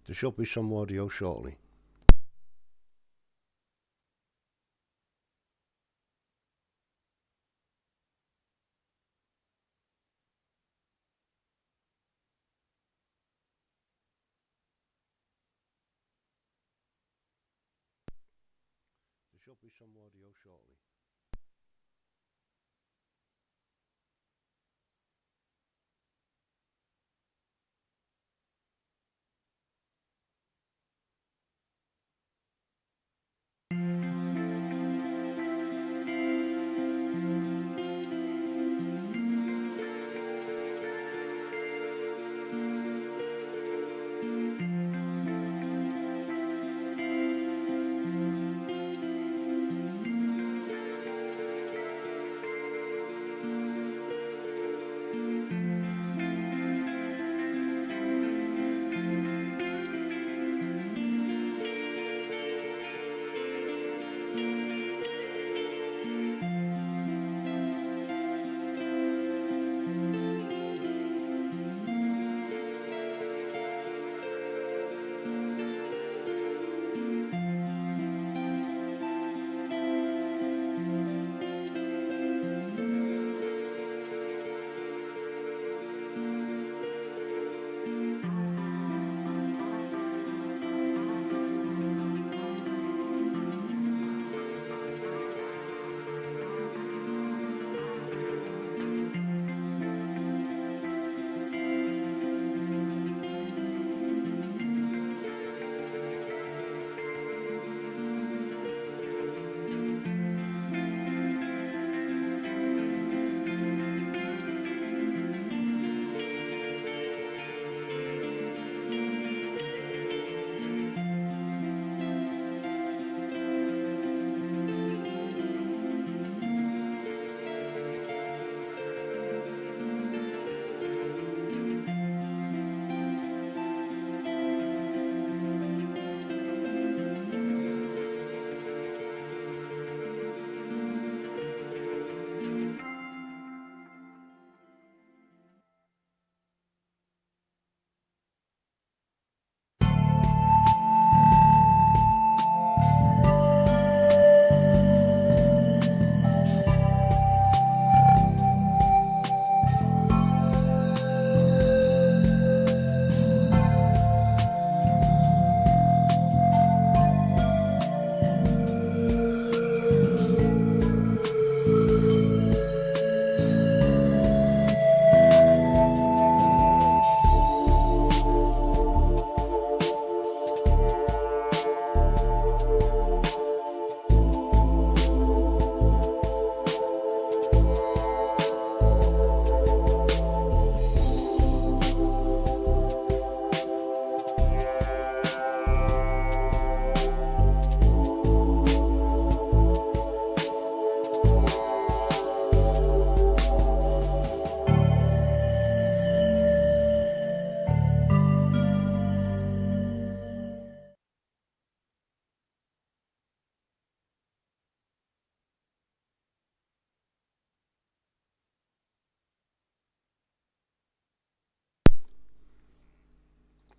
There should be some audio shortly. There should be some audio shortly.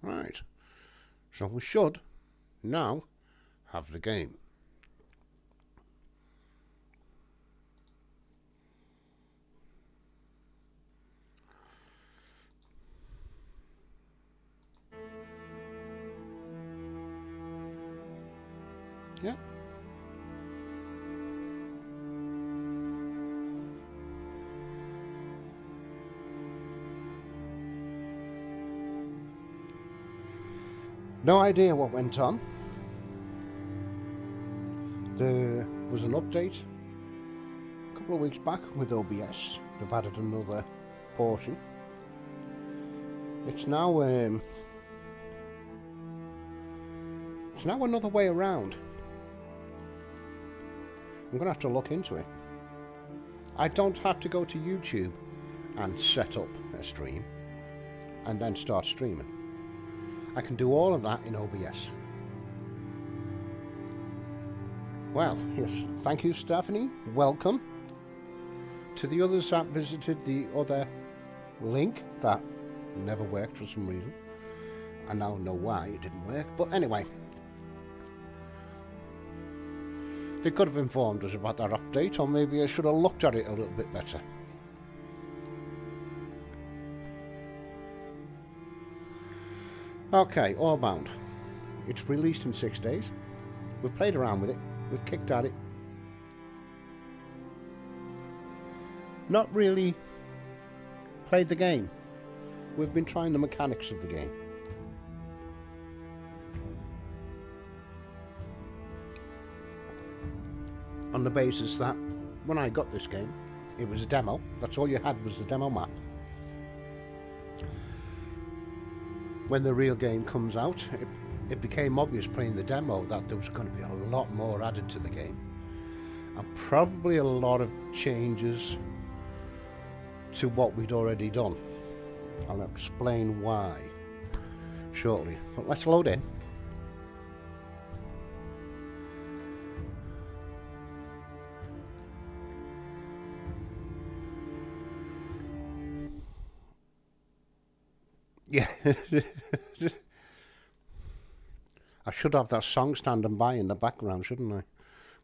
Right, so we should now have the game. Yeah. No idea what went on. There was an update a couple of weeks back with OBS. They've added another portion. It's now another way around. I'm gonna have to look into it. I don't have to go to YouTube and set up a stream and then start streaming. I can do all of that in OBS. Well, yes, thank you, Stephanie. Welcome. To the others that visited the other link that never worked for some reason, I now know why it didn't work, but anyway. They could have informed us about that update, or maybe I should have looked at it a little bit better. Okay, Orebound. It's released in 6 days. We've played around with it. We've kicked at it. Not really played the game. We've been trying the mechanics of the game. On the basis that when I got this game, it was a demo. That's all you had was the demo map. When the real game comes out, it became obvious playing the demo that there was going to be a lot more added to the game. And probably a lot of changes to what we'd already done. I'll explain why shortly. But let's load in. Yeah. I should have that song standing by in the background, shouldn't I?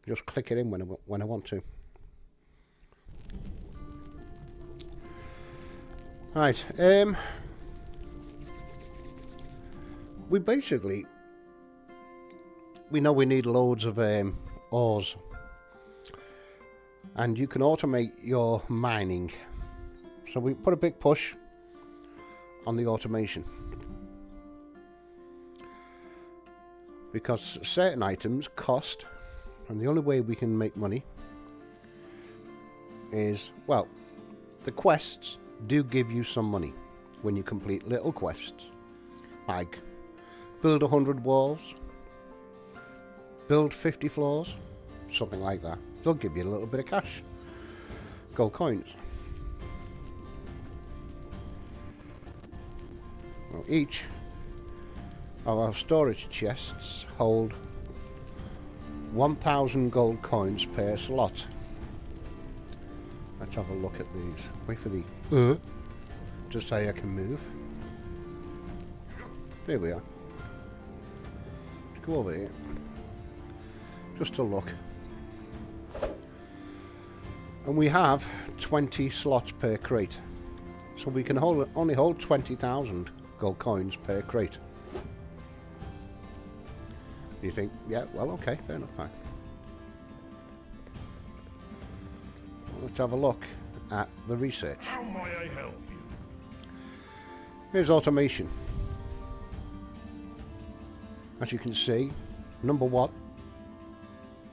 Just click it in when I want to. Right. We basically... We know we need loads of ores. And you can automate your mining. So we put a big push on the automation, because certain items cost, and the only way we can make money is, well, the quests do give you some money when you complete little quests, like build 100 walls, build 50 floors, something like that. They'll give you a little bit of cash, gold coins. Well, each of our storage chests hold 1,000 gold coins per slot. Let's have a look at these. Wait for the to say I can move. There we are. Let's go over here just to look. And we have 20 slots per crate, so we can only hold 20,000 gold coins per crate. You think, yeah, well, okay, fair enough, fine. Let's have a look at the research. How may I help you? Here's automation. As you can see, number 1,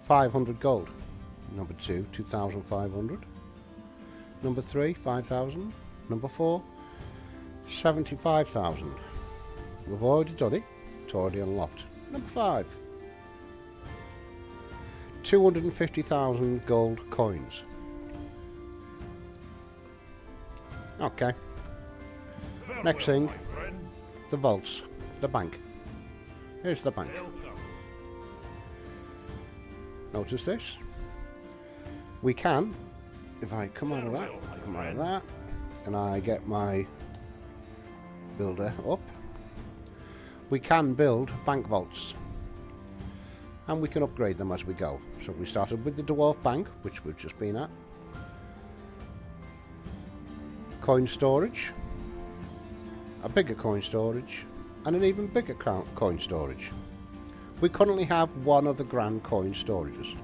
500 gold. Number 2, 2,500. Number 3, 5,000. Number 4, 75,000. We've already done it. It's already unlocked. Number 5, 250,000 gold coins. Okay. Next thing, the vaults, the bank. Here's the bank. Notice this. We can, if I come out of that, and I get my builder up, we can build bank vaults, and we can upgrade them as we go. So we started with the dwarf bank, which we've just been at, coin storage, a bigger coin storage, and an even bigger coin storage. We currently have one of the grand coin storage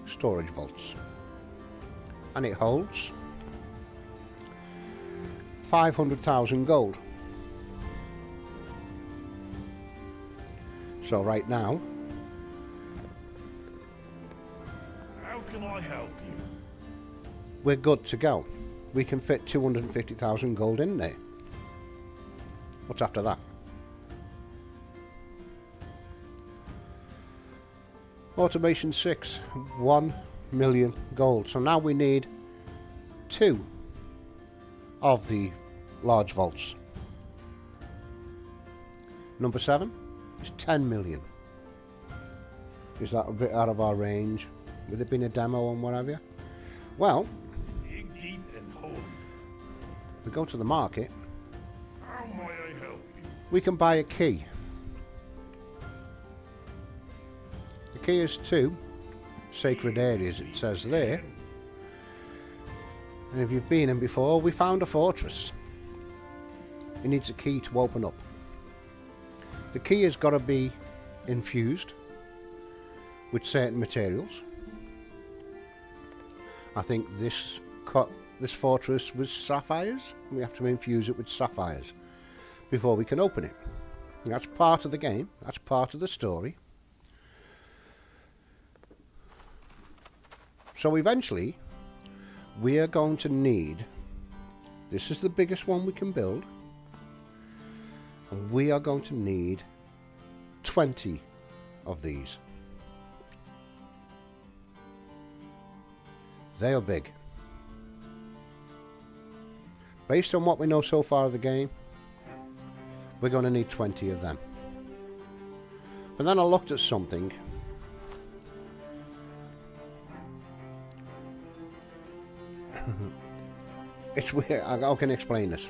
vaults, and it holds 500,000 gold. So right now, how can I help you? We're good to go. We can fit 250,000 gold in there. What's after that? Automation 6, 1 million gold. So now we need 2 of the large vaults. Number 7 is 10 million. Is that a bit out of our range? With it being a demo and what have you? Well, Dig deep and hold. we go to the market. How may I help you? we can buy a key. The key is to sacred areas, it says there. And if you've been in before, we found a fortress. It needs a key to open up. The key has got to be infused with certain materials. I think this fortress was sapphires. We have to infuse it with sapphires before we can open it. And that's part of the game. That's part of the story. So eventually, we are going to need, this is the biggest one we can build, and we are going to need 20 of these. They are big. Based on what we know so far of the game, we're going to need 20 of them. But then I looked at something. It's weird. How can I explain this?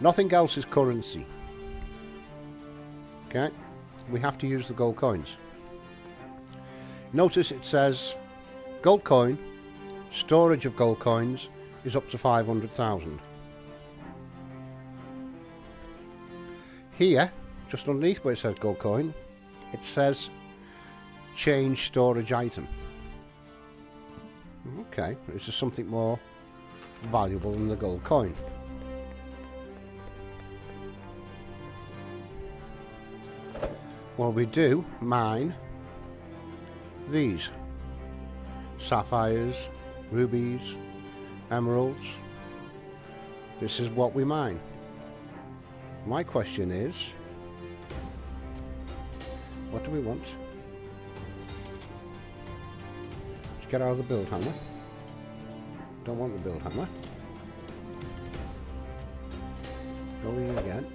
Nothing else is currency. Okay? We have to use the gold coins. Notice it says gold coin, storage of gold coins is up to 500,000. Here, just underneath where it says gold coin, it says change storage item. Okay, is there something more valuable than the gold coin? Well, we do mine these sapphires, rubies, emeralds. This is what we mine. My question is, what do we want? Let's get out of the build hammer. Don't want the build hammer. Go in again.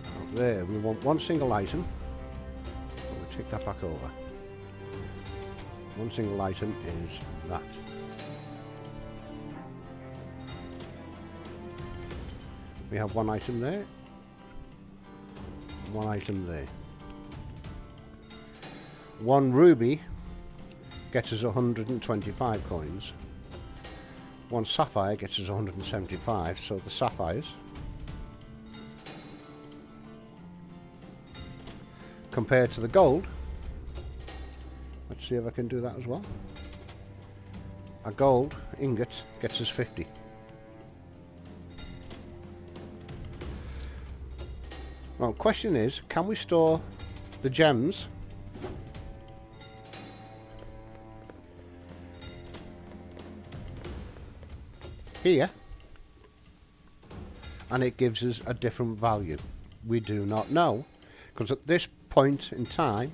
Up there, we want one single item. We'll take that back over. One single item is that. We have one item there. One item there. One ruby gets us 125 coins. One sapphire gets us 175, so the sapphires. Compared to the gold, let's see if I can do that as well. A gold ingot gets us 50. Well, question is, can we store the gems here and it gives us a different value? We do not know, because at this point in time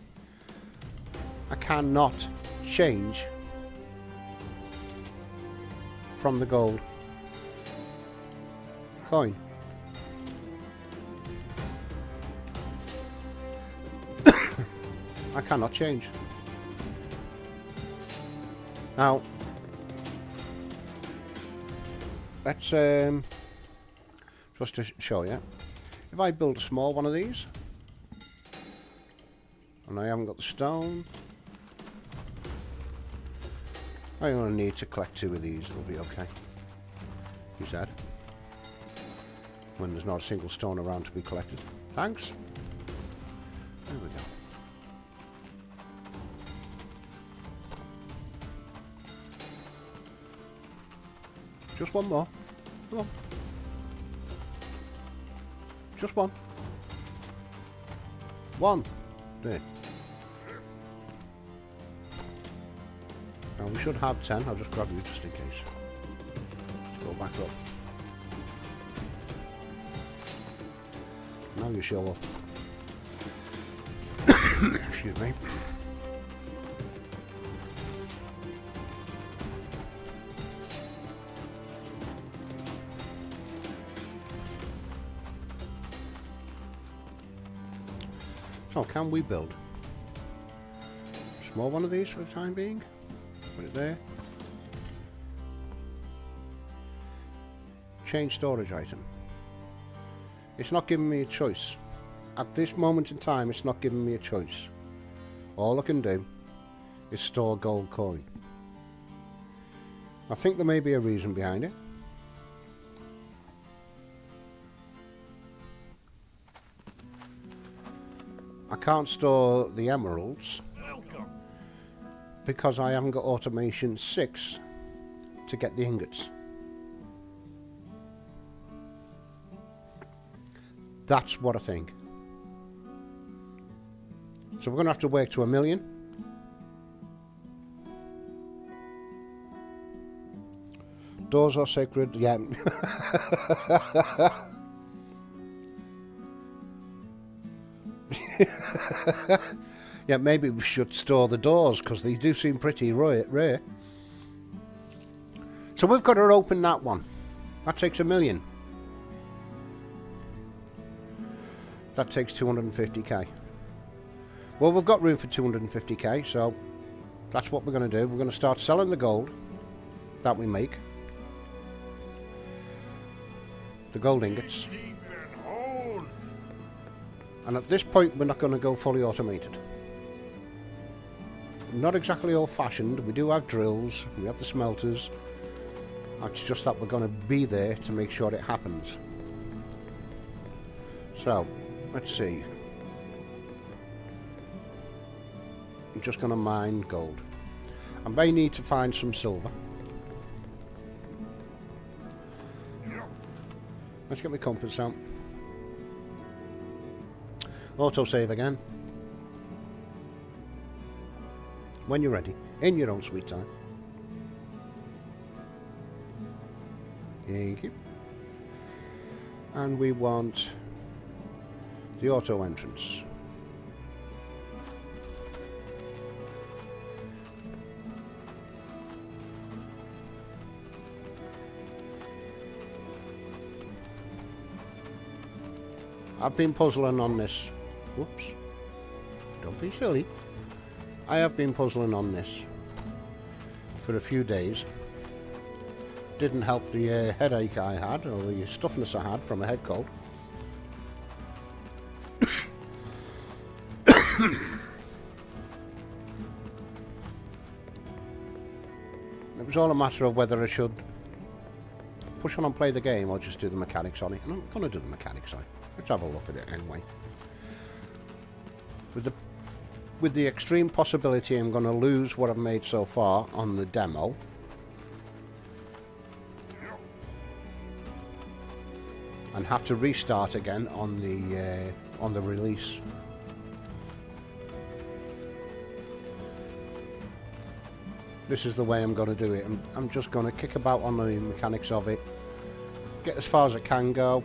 I cannot change from the gold coin. I cannot change. Now, let's just to show you. If I build a small one of these, and I haven't got the stone, I only need to collect 2 of these. It'll be okay. He said, when there's not a single stone around to be collected. Thanks. There we go. Just one more. Come on. Just one. One. There. Now we should have 10. I'll just grab you just in case. Let's go back up. Now you show up. Excuse me. So can we build a small one of these for the time being? Put it there. change storage item. It's not giving me a choice. At this moment in time, it's not giving me a choice. All I can do is store gold coin. I think there may be a reason behind it. I can't store the emeralds because I haven't got automation 6 to get the ingots. That's what I think. So we're going to have to work to 1,000,000. Doors are sacred, yeah. Yeah, maybe we should store the doors because they do seem pretty rare. So we've got to open that one. That takes 1,000,000. That takes 250k. Well, we've got room for 250k, so that's what we're going to do. We're going to start selling the gold that we make. The gold ingots. And at this point, we're not going to go fully automated. Not exactly old-fashioned. We do have drills. We have the smelters. It's just that we're going to be there to make sure it happens. So, let's see. I'm just going to mine gold. I may need to find some silver. Let's get my compass out. Autosave again. When you're ready, in your own sweet time. Thank you. And we want the auto entrance. I've been puzzling on this. Whoops. Don't be silly. I have been puzzling on this for a few days. Didn't help the headache I had, or the stuffness I had from a head cold. It was all a matter of whether I should push on and play the game or just do the mechanics on it. And I'm going to do the mechanics on it. Let's have a look at it anyway. With the extreme possibility I'm going to lose what I've made so far on the demo. And have to restart again on the release. This is the way I'm going to do it. I'm just going to kick about on the mechanics of it. Get as far as I can go.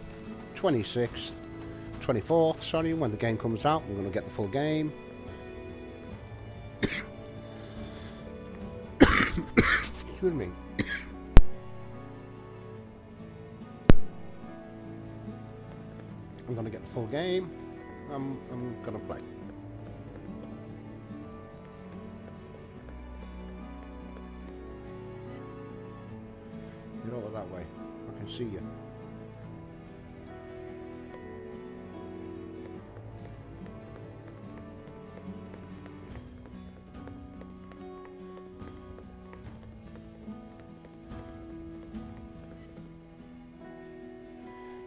26th, 24th, sorry, when the game comes out, we're going to get the full game. Excuse me. I'm going to get the full game. I'm going to play. You're over that way. I can see you.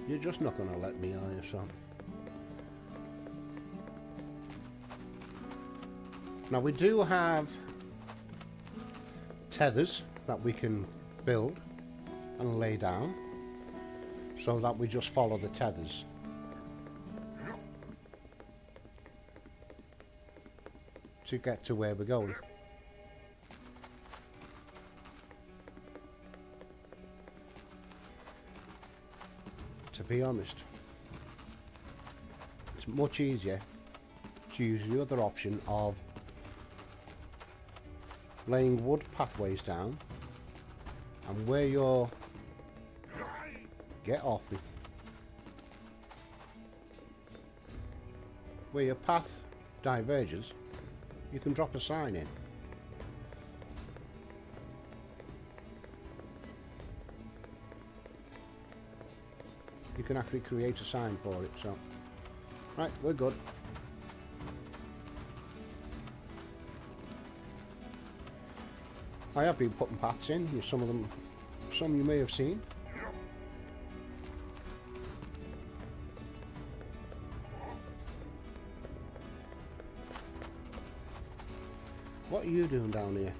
You're just not going to let me, are you, son? Now we do have tethers that we can build and lay down so that we just follow the tethers. To get to where we're going. To be honest, it's much easier to use the other option of laying wood pathways down, and where you're get off me, where your path diverges, you can drop a sign in. you can actually create a sign for it. So, right, we're good. I have been putting paths in. Some of them, some you may have seen. What are you doing down here?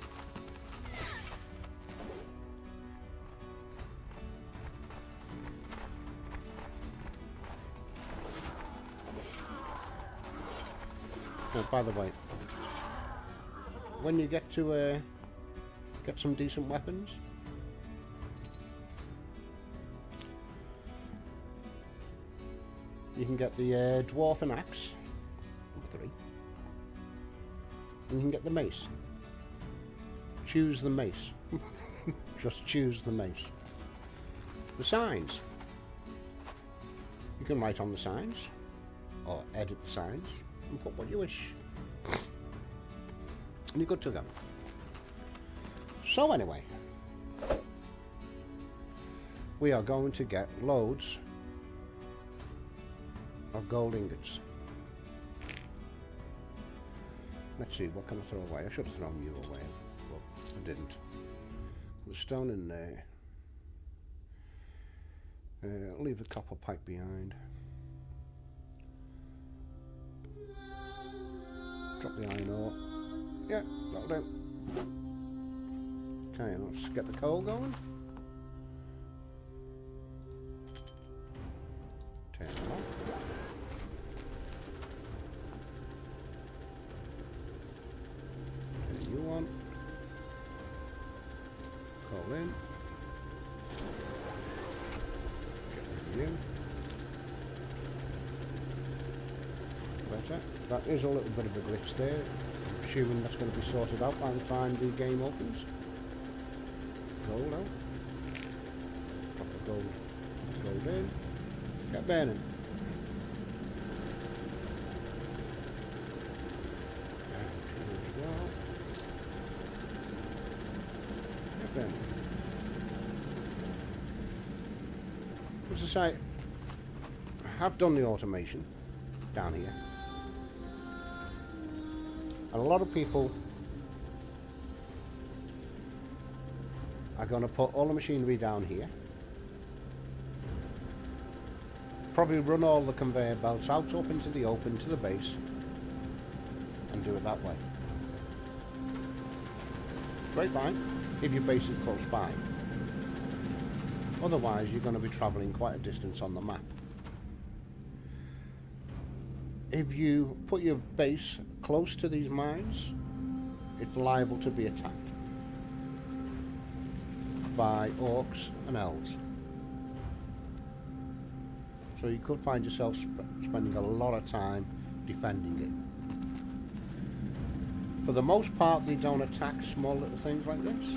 Oh, by the way, when you get to get some decent weapons, you can get the dwarven axe, number 3, and you can get the mace. Choose the mace. Just choose the mace. The signs. You can write on the signs, or edit the signs, and put what you wish. And you're good to go. So anyway, we are going to get loads of gold ingots. Let's see, what can I throw away? I should have thrown you away, but I didn't. There's stone in there. I'll leave the copper pipe behind. Drop the iron ore. Yeah, that'll do. Okay, let's get the coal going. Turn it on. Turn you on. Coal in. Get rid of you. Better. That is a little bit of a glitch there. I'm assuming that's going to be sorted out by the time the game opens. Gold out. Drop the gold in. Get burning. Get burning. As I say, I have done the automation down here. And a lot of people are going to put all the machinery down here. Probably run all the conveyor belts out up into the open to the base and do it that way. Great fine if your base is close by. Otherwise you're going to be travelling quite a distance on the map. If you put your base close to these mines, it's liable to be attacked by orcs and elves. So you could find yourself spending a lot of time defending it. For the most part, they don't attack small little things like this.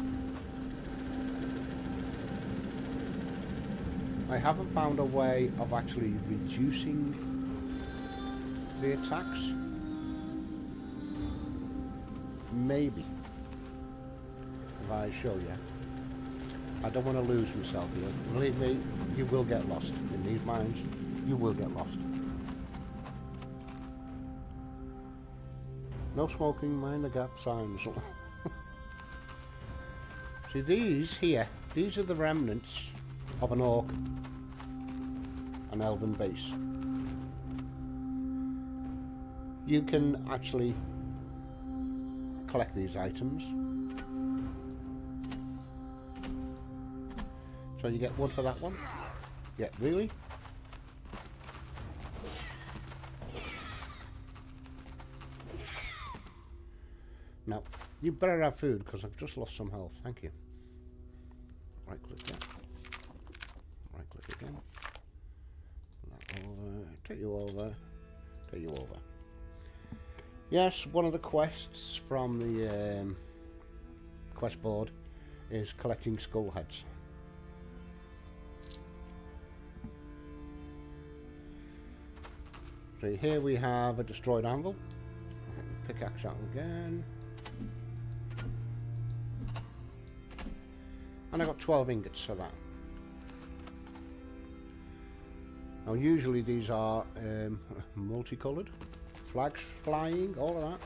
I haven't found a way of actually reducing the attacks. Maybe if I show you. I don't want to lose myself here. Believe me, you will get lost in these mines. You will get lost. No smoking, mind the gap signs. See, these here, these are the remnants of an orc, an elven base. You can actually collect these items. So you get wood for that one? Yeah, really? No. You better have food because I've just lost some health. Thank you. Right click there. Right click again. That over. Take you over. Take you over. Yes, one of the quests from the quest board is collecting skull heads. So here we have a destroyed anvil. Pickaxe out again. And I got 12 ingots for that. Now usually these are multicoloured, flags flying, all of that.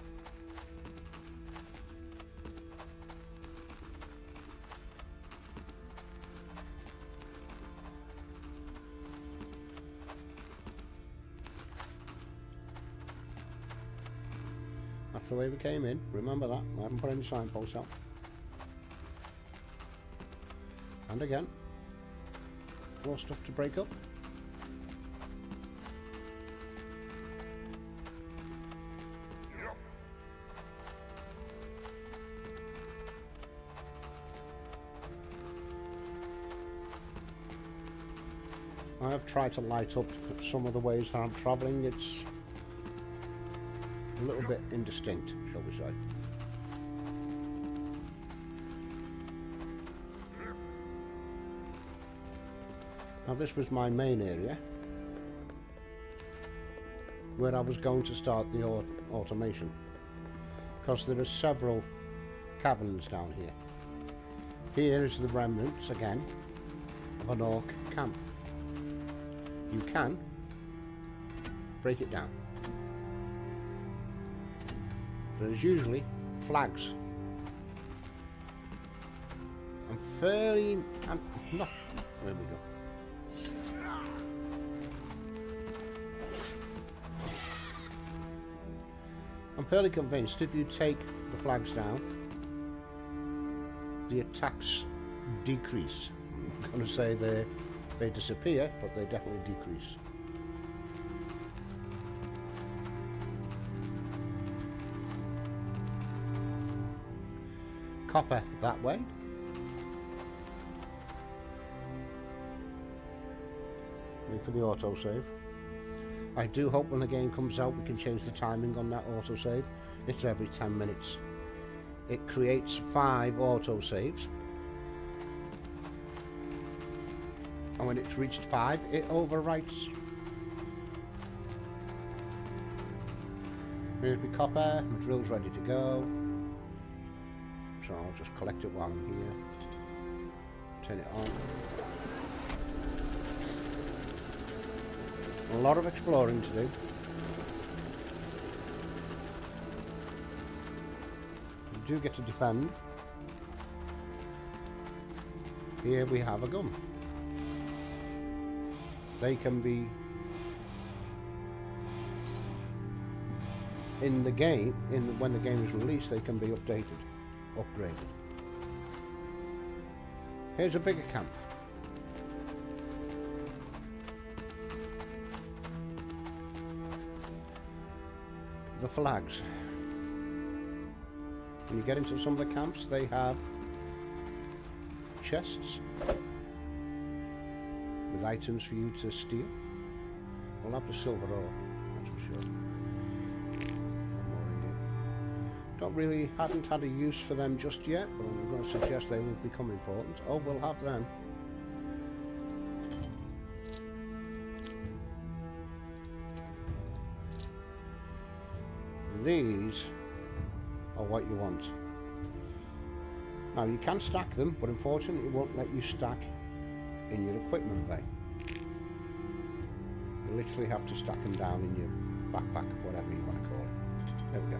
That's the way we came in, remember that, I haven't put any signposts out. And again, more stuff to break up. I have tried to light up some of the ways that I'm travelling. It's a little bit indistinct, shall we say. Now this was my main area where I was going to start the automation, because there are several caverns down here. Here is the remnants again of an orc camp. You can break it down. There's usually flags. I'm not. There we go. I'm fairly convinced if you take the flags down, the attacks decrease. I'm not going to say they disappear, but they definitely decrease. Copper that way. Wait for the autosave. I do hope when the game comes out we can change the timing on that autosave. It's every 10 minutes. It creates 5 autosaves. And when it's reached 5, it overwrites. Here's my copper, my drill's ready to go. So I'll just collect it while I'm here. Turn it on. A lot of exploring to do. You do get to defend. Here we have a gun. They can be in the game, when the game is released, they can be updated, upgraded. Here's a bigger camp. The flags. When you get into some of the camps, they have chests with items for you to steal. We'll have the silver ore, that's for sure. Haven't had a use for them just yet, but I'm going to suggest they will become important. Oh, we'll have them. These are what you want. Now you can stack them, but unfortunately it won't let you stack in your equipment bay. You literally have to stack them down in your backpack, whatever you want to call it. There we go.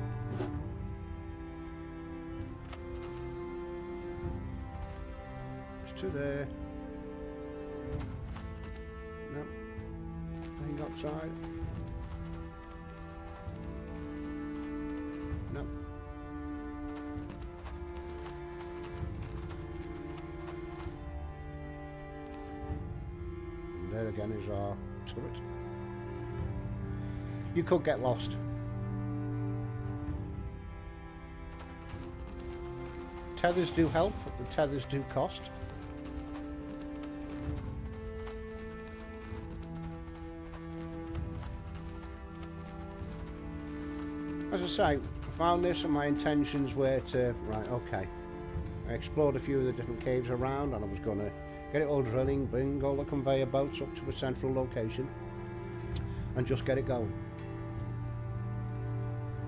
There's 2 there. No. Nothing outside. No. And there again is our turret. You could get lost. Tethers do help, but the tethers do cost. As I say, I found this and my intentions were to, right, okay. I explored a few of the different caves around and I was going to get it all drilling, bring all the conveyor boats up to a central location and just get it going.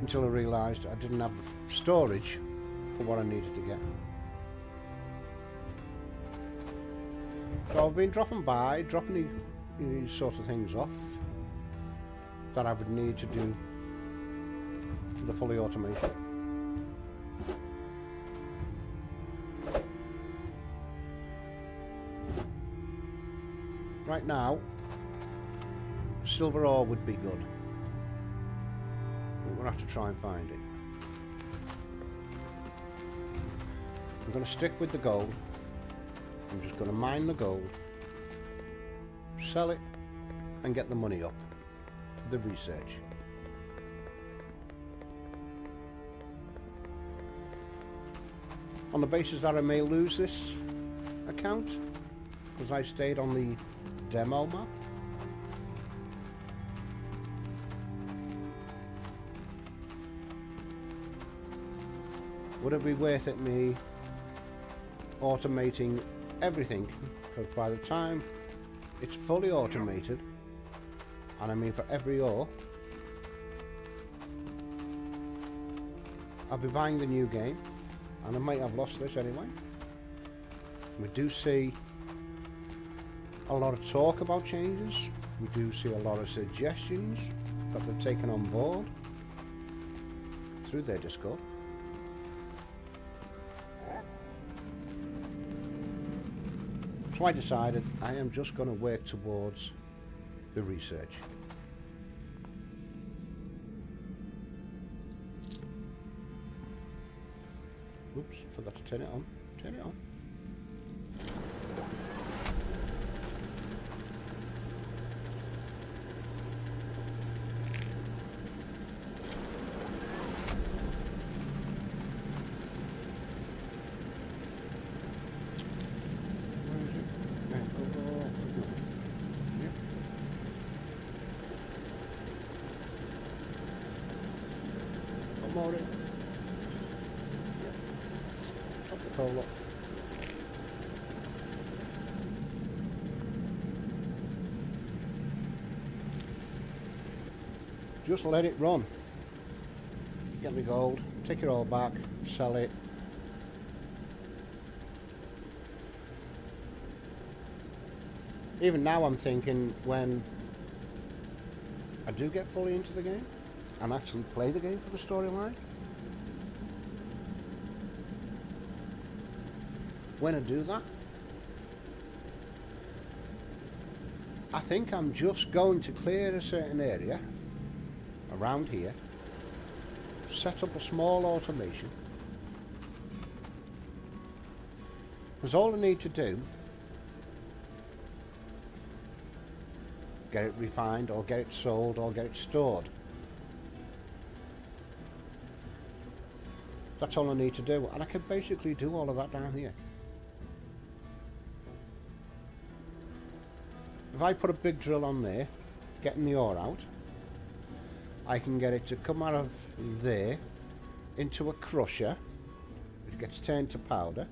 Until I realised I didn't have the storage for what I needed to get. So I've been dropping these sort of things off that I would need to do for the fully automation. Right now, silver ore would be good. We're going to have to try and find it. I'm going to stick with the gold. I'm just going to mine the gold, sell it, and get the money up for the research. On the basis that I may lose this account, because I stayed on the demo map. Would it be worth it me automating everything? Because by the time it's fully automated, and I mean for every ore, I'll be buying the new game, and I might have lost this anyway. We do see a lot of talk about changes. We do see a lot of suggestions that they've taken on board through their Discord. So I decided I am just going to work towards the research. Oops, forgot to turn it on. Turn it on. More in. Yep. Top the coal up. Just let it run. Get me gold, take it all back, sell it. Even now I'm thinking, when I do get fully into the game and actually play the game for the storyline, when I do that, I think I'm just going to clear a certain area around here, set up a small automation, because all I need to do, get it refined or get it sold or get it stored. That's all I need to do, and I can basically do all of that down here. If I put a big drill on there, getting the ore out, I can get it to come out of there into a crusher, which gets turned to powder,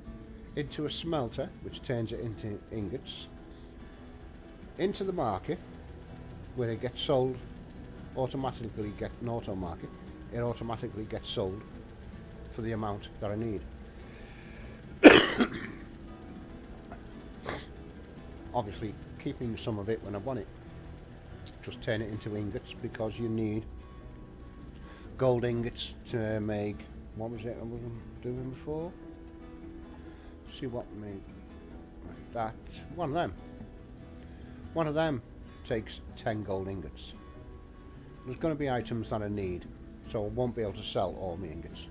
into a smelter, which turns it into ingots, into the market, where it gets sold, automatically get an auto market, it automatically gets sold for the amount that I need. Obviously keeping some of it when I want it. Just turn it into ingots, because you need gold ingots to make, what was it I was doing before? See what made like that. One of them takes 10 gold ingots. There's going to be items that I need, so I won't be able to sell all my ingots.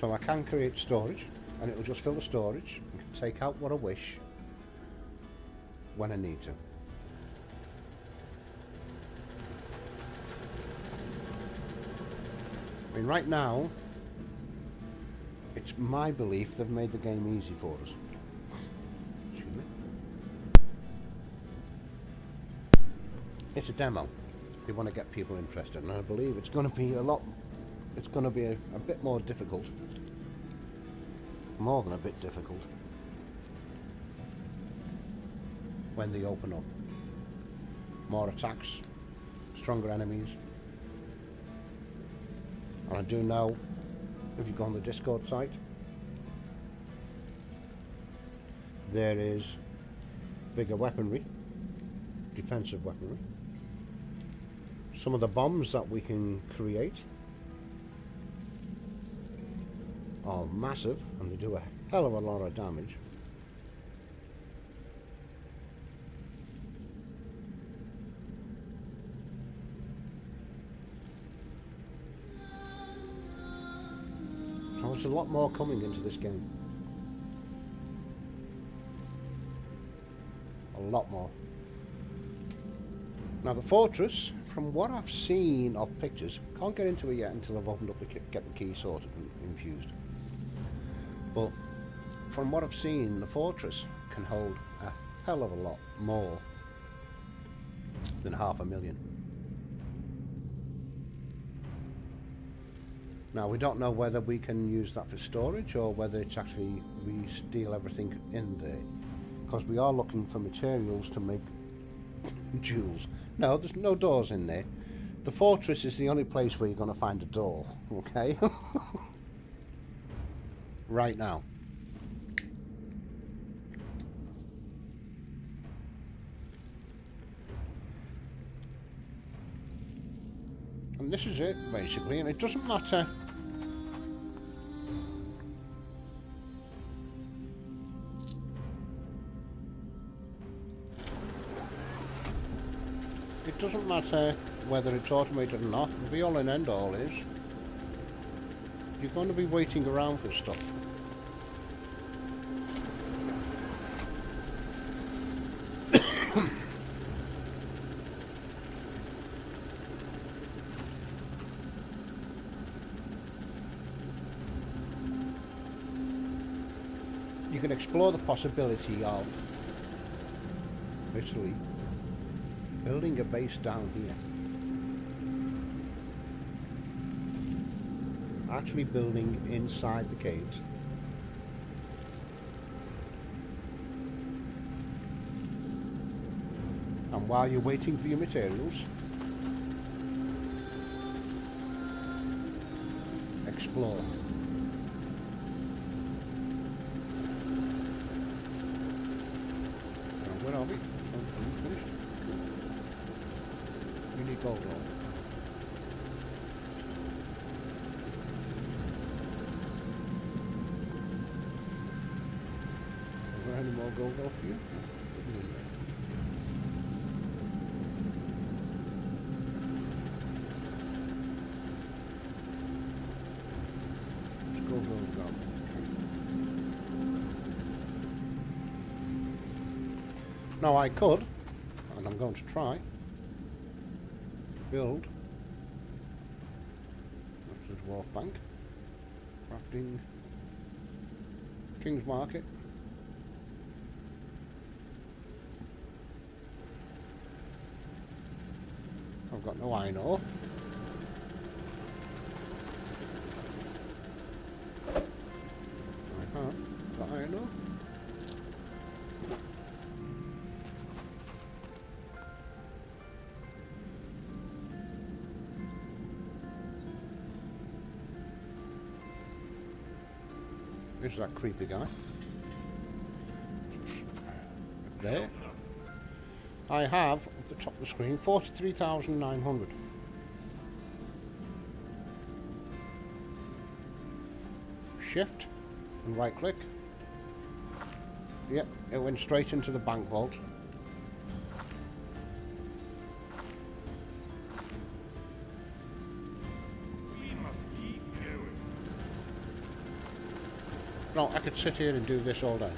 So I can create storage, and it will just fill the storage and can take out what I wish when I need to. I mean, right now, it's my belief they've made the game easy for us. Excuse me. It's a demo. They want to get people interested, and I believe it's going to be it's going to be a bit more difficult. More than a bit difficult. When they open up. More attacks, stronger enemies. And I do know, if you go on the Discord site, there is bigger weaponry, defensive weaponry. Some of the bombs that we can create are massive and they do a hell of a lot of damage. So there's a lot more coming into this game. A lot more. Now the fortress, from what I've seen of pictures, can't get into it yet until I've opened up the get the key sorted and infused. But from what I've seen, the fortress can hold a hell of a lot more than 500,000. Now we don't know whether we can use that for storage or whether it's actually we steal everything in there, because we are looking for materials to make jewels. No, there's no doors in there. The fortress is the only place where you're going to find a door, okay? Right now. And this is it, basically, and it doesn't matter. It doesn't matter whether it's automated or not. The be-all and end-all is you're going to be waiting around for stuff. You can explore the possibility of literally building a base down here. Actually building inside the caves. And while you're waiting for your materials, explore. Now, where are we? Oh, finished. We need gold roll. Is there any more gold roll for you? Gold roll down. Now I could, and I'm going to try, build that's the dwarf bank, crafting, King's Market, I've got no iron ore, I have got iron ore. Here's that creepy guy. There. I have, at the top of the screen, 43,900. Shift and right click. Yep, it went straight into the bank vault. No, I could sit here and do this all day.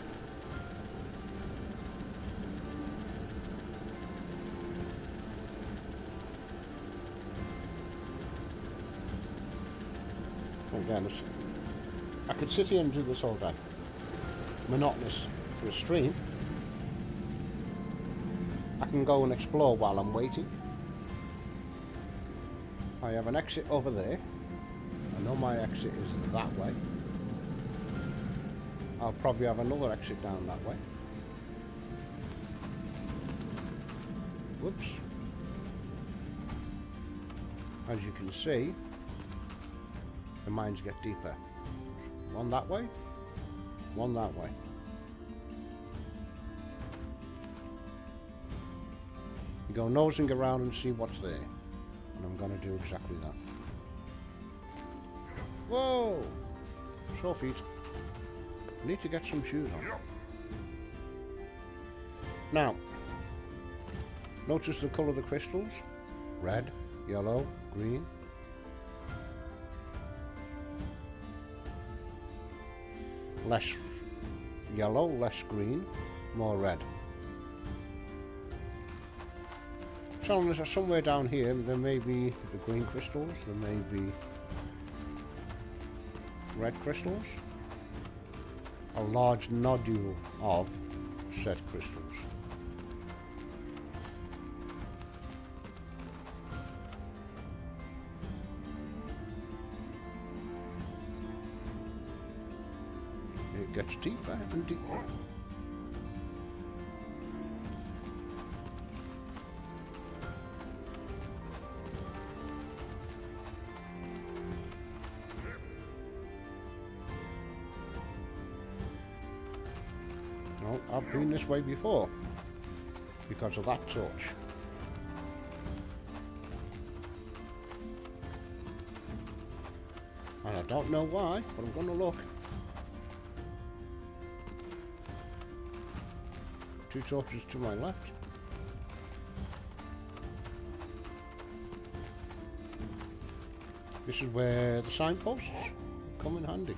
Again, I could sit here and do this all day. Monotonous for a stream. I can go and explore while I'm waiting. I have an exit over there. I know my exit is that way. I'll probably have another exit down that way. Whoops. As you can see, the mines get deeper. One that way, one that way. You go nosing around and see what's there. And I'm going to do exactly that. Whoa! Sore feet. I need to get some shoes on. Now, notice the colour of the crystals. Red, yellow, green. Less yellow, less green, more red. Telling us that somewhere down here there may be the green crystals, there may be red crystals. A large nodule of said crystals. It gets deeper and deeper. No, I've been this way before because of that torch. And I don't know why, but I'm going to look. Two torches to my left. This is where the signposts come in handy.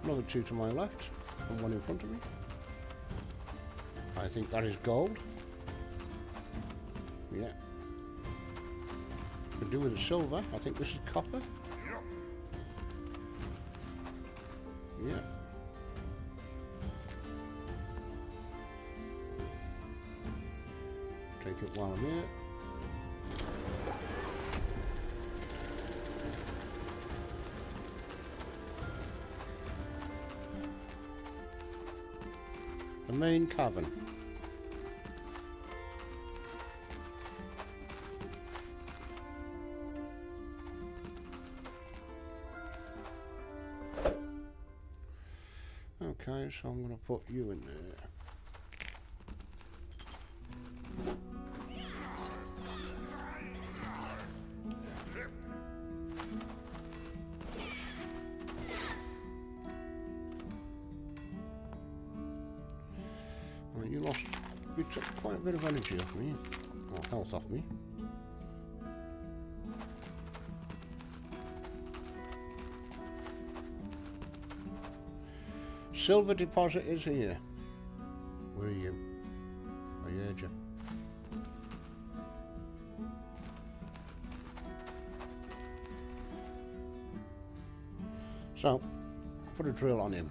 Another two to my left and one in front of me. I think that is gold. Yeah. Could do with the silver. I think this is copper. Yeah. Take it while I'm here. The main cavern. Okay, so I'm going to put you in there. You took quite a bit of energy off me, or health off me. Silver deposit is here. Where are you? I heard you. So, put a drill on him.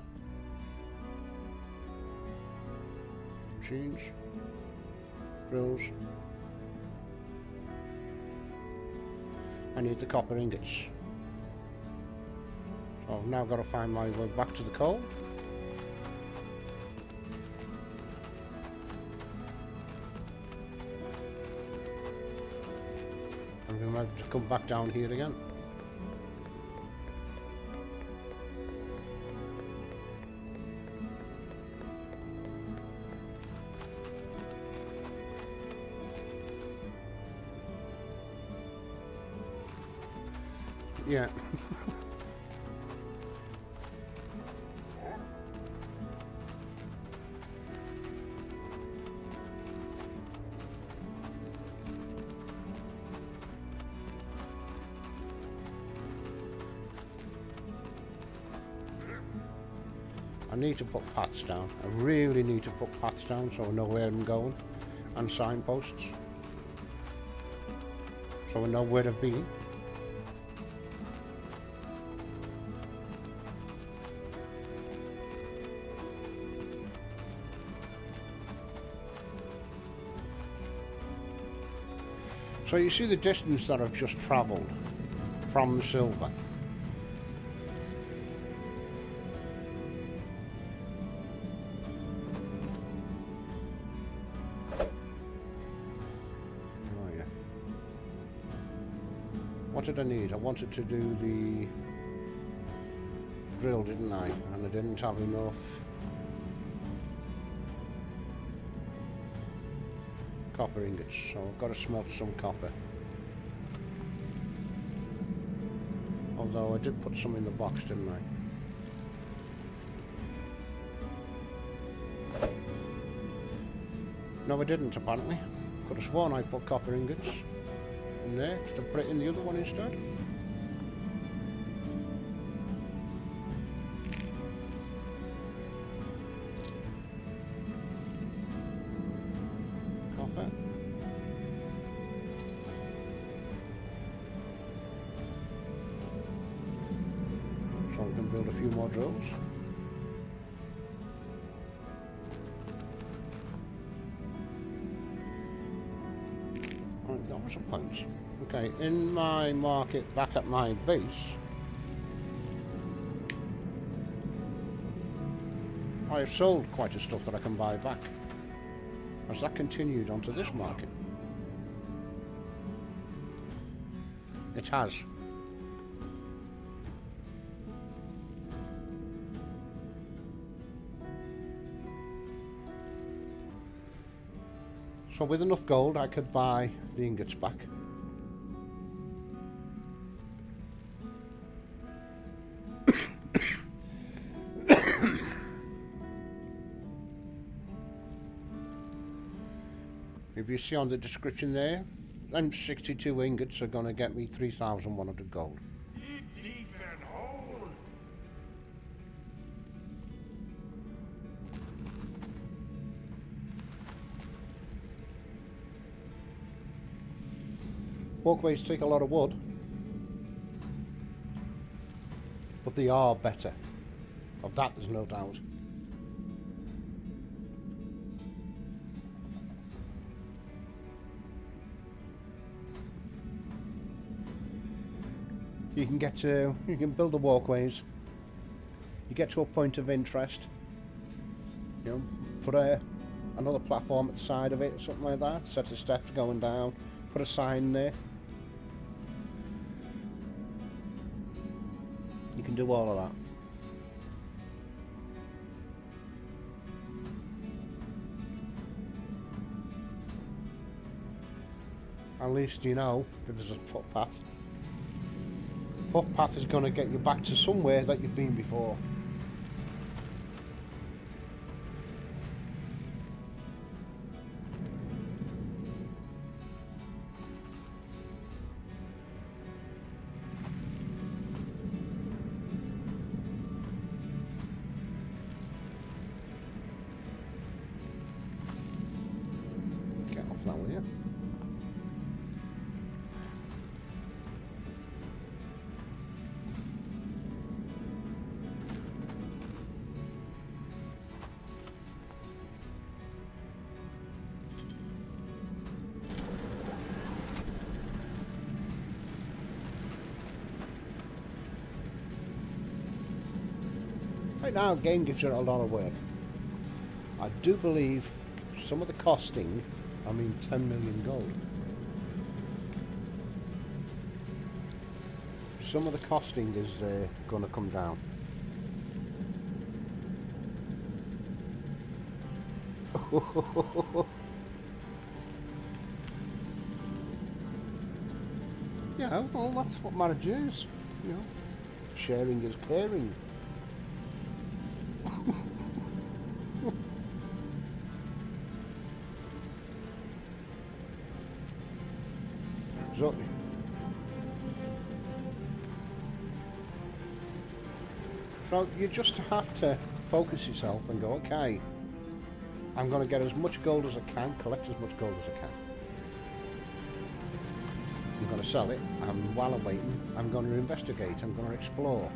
Machines. Drills. I need the copper ingots. So I've now got to find my way back to the coal. And remember to come back down here again. Yeah. I need to put paths down. I really need to put paths down so I know where I'm going, and signposts so I know where I've been. So you see the distance that I've just travelled from the silver. What did I need? I wanted to do the drill, didn't I? And I didn't have enough copper ingots, so I've got to smelt some copper. Although I did put some in the box, didn't I? No, I didn't, apparently. Could have sworn I put copper ingots in there to put it in the other one instead. Copper. So we can build a few more drills. Right, that was a punch. Okay, in my market back at my base, I have sold quite a stuff that I can buy back. Has that continued onto this market? It has. So with enough gold I could buy the ingots back. If you see on the description there, them 62 ingots are going to get me 3,100 gold. Deep and hole. Walkways take a lot of wood, but they are better. Of that there's no doubt. You can build the walkways. You get to a point of interest. You know, put another platform at the side of it, or something like that. Set of steps going down. Put a sign there. You can do all of that. At least you know if there's a footpath. Footpath is going to get you back to somewhere that you've been before. Get off that, will you? Right now, game gives you a lot of work. I do believe some of the costing, 10 million gold. Some of the costing is going to come down. Yeah, well, that's what marriage is. You know, sharing is caring. Exactly. So you just have to focus yourself and go, okay, I'm going to get as much gold as I can, collect as much gold as I can. I'm going to sell it, and while I'm waiting, I'm going to investigate, I'm going to explore.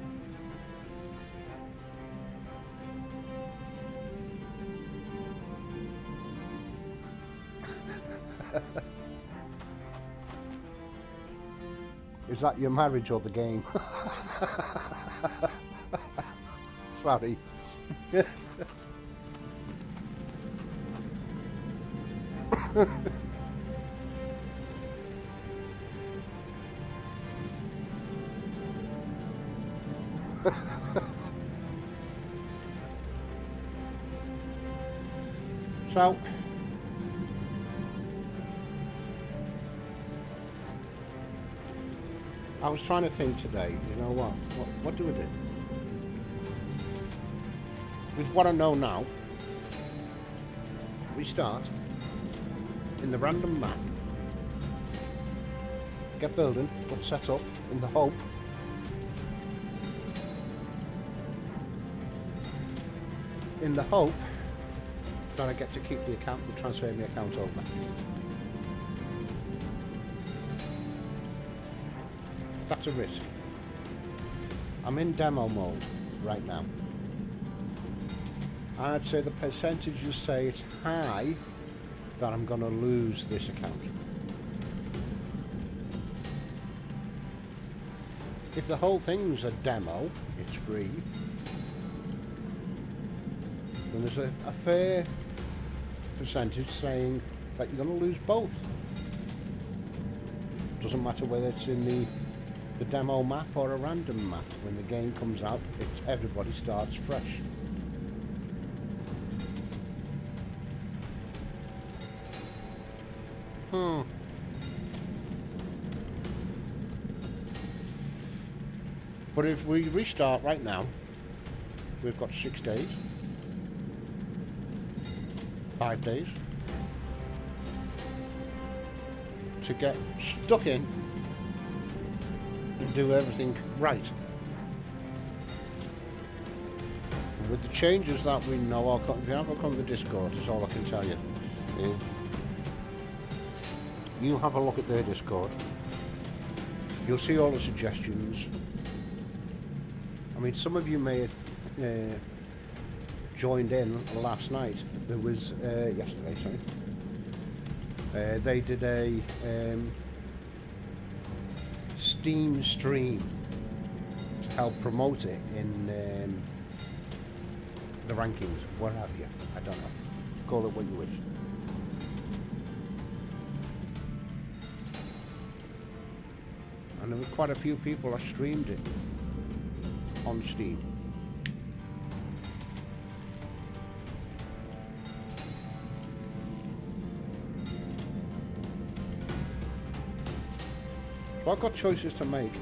Is that your marriage or the game? Sorry. So, I was trying to think today, you know what do we do? With what I know now, we start in the random map, get building, get set up in the hope that I get to keep the account and transfer my account over. That's a risk. I'm in demo mode right now. I'd say the percentages say it's high that I'm going to lose this account. If the whole thing's a demo, it's free, then there's a fair percentage saying that you're going to lose both. Doesn't matter whether it's in the demo map or a random map. When the game comes out, everybody starts fresh. But if we restart right now, we've got 6 days, 5 days to get stuck in and do everything right. And with the changes that we know, if you have a look on the Discord, is all I can tell you. If you have a look at their Discord, you'll see all the suggestions. I mean, some of you may have joined in last night. There was yesterday, sorry. They did a Steam stream to help promote it in the rankings. What have you? I don't know. Call it what you wish. And there were quite a few people that streamed it on Steam. So I've got choices to make.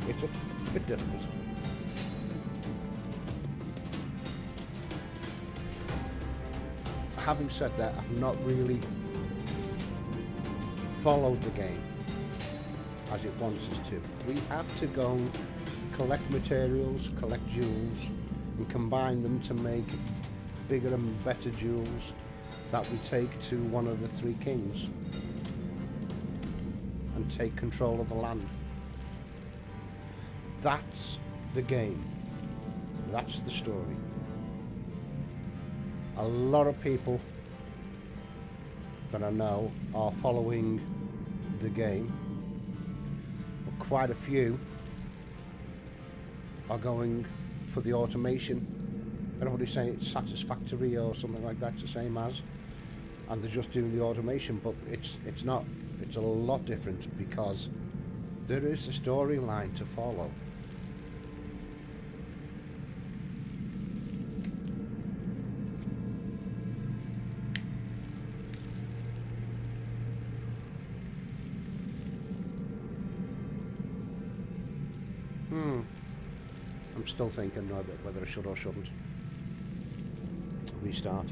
It's a bit difficult. Having said that, I've not really followed the game as it wants us to. We have to go collect materials, collect jewels, and combine them to make bigger and better jewels that we take to one of the 3 kings and take control of the land. That's the game. That's the story. A lot of people that I know are following the game, but quite a few are going for the automation. Everybody's saying it's satisfactory or something like that, it's the same as, and they're just doing the automation, but it's not. It's a lot different because there is a storyline to follow. I'm still thinking whether I should or shouldn't restart.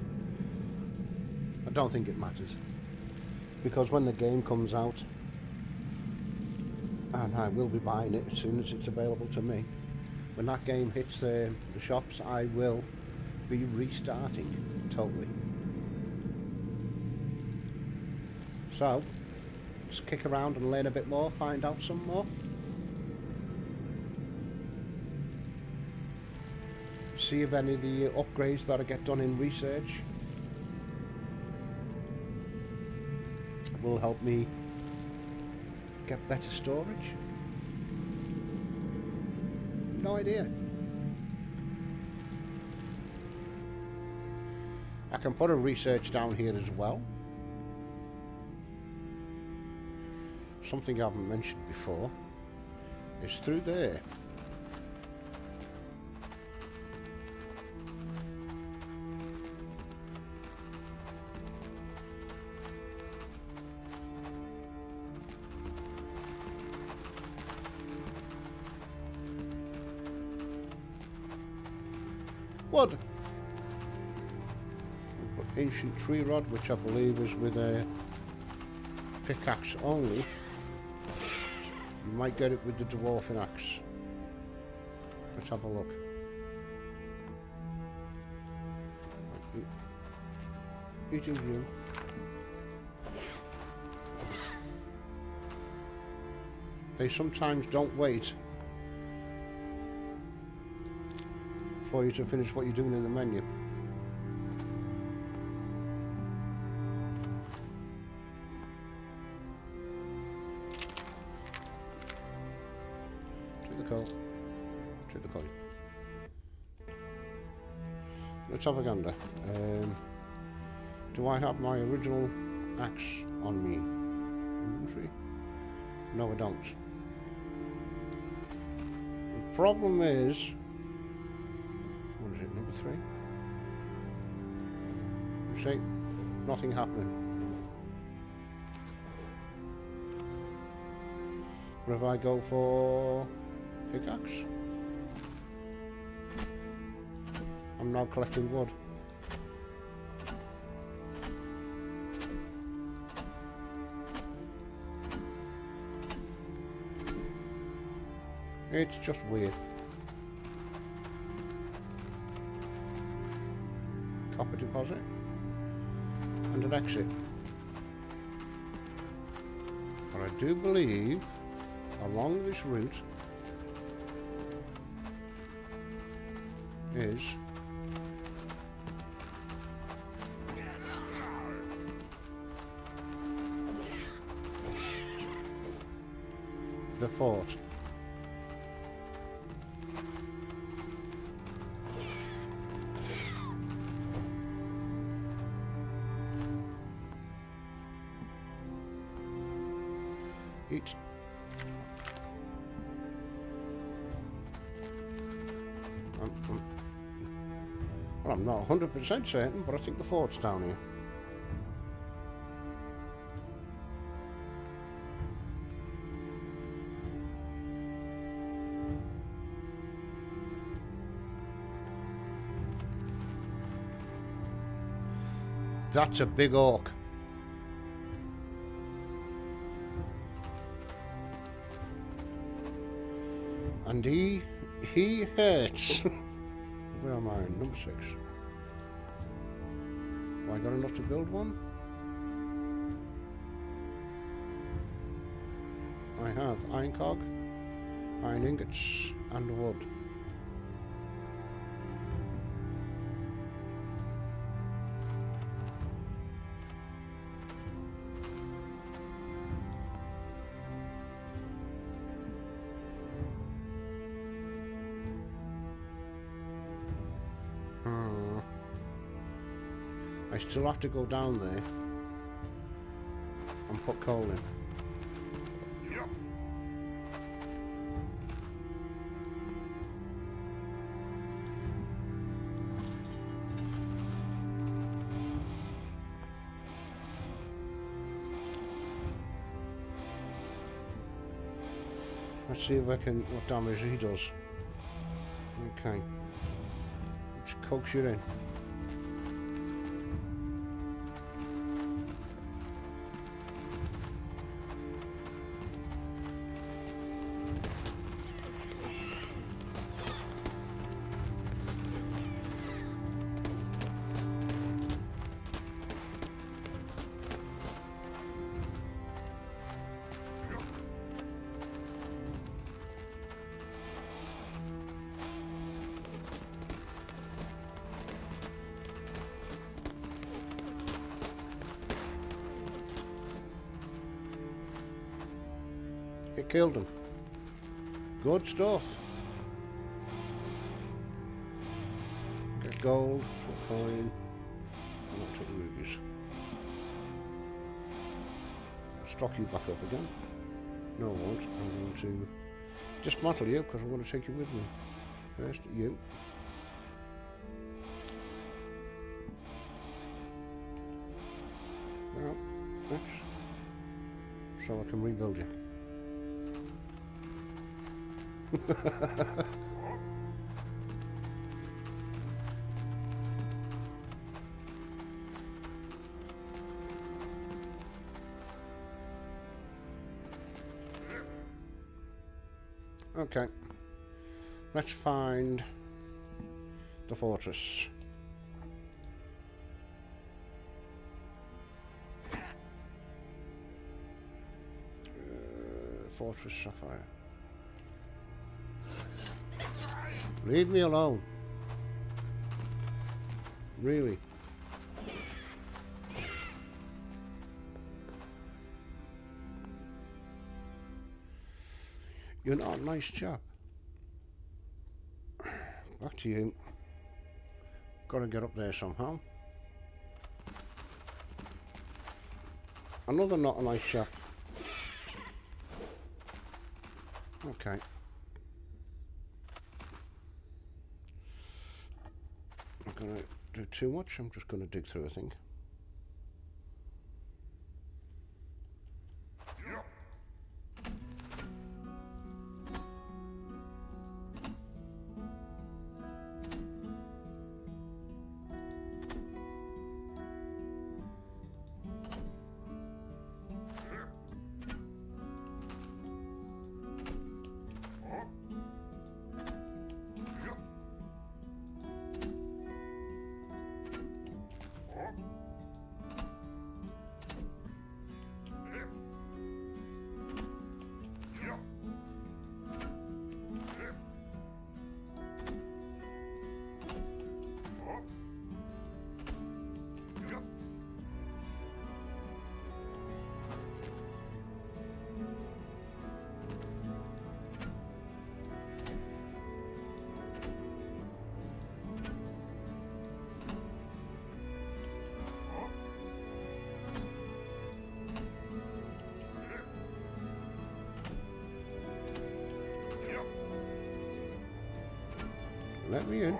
I don't think it matters, because when the game comes out, and I will be buying it as soon as it's available to me, when that game hits the shops, I will be restarting totally. So, just kick around and learn a bit more, find out some more. See if any of the upgrades that I get done in research will help me get better storage. No idea. I can put a research down here as well. Something I haven't mentioned before is through there. wood. Ancient tree rod, which I believe is with a pickaxe only. You might get it with the dwarfing axe. Let's have a look. Eating you. They sometimes don't wait for you to finish what you're doing in the menu. To the coal. To the coin. Let's have a gander. Do I have my original axe on me? Inventory? No, I don't. The problem is, what is it, number 3? You see, nothing happening. What if I go for pickaxe? I'm now collecting wood. It's just weird. Copper deposit and an exit. But I do believe along this route is the fort. Eat. Well, I'm not 100% certain, but I think the fort's down here. That's a big orc. And he hurts. Where am I? Number 6. Have I got enough to build one? I have iron cog, iron ingots, and wood. I still have to go down there and put coal in. Yep. Let's see if I can, what damage he does. Okay. Let's coax you in. It killed him. Good stuff. Get gold, get coin, and I'll take the rubies. Stock you back up again. No, I won't. I'm going to dismantle you because I'm going to take you with me. First, you. Well, next. So I can rebuild you. Okay. Let's find the fortress. Fortress Sapphire. Leave me alone. Really. You're not a nice chap. Back to you. Gotta get up there somehow. Another not a nice chap. Okay. I'm gonna do too much. I'm just gonna dig through a thing. Let me in.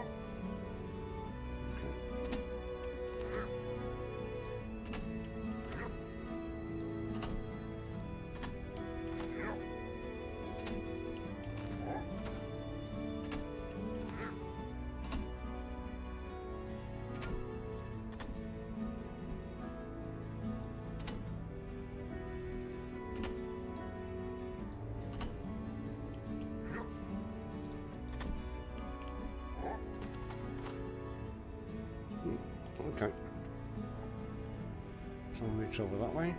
Okay. So reach over that way.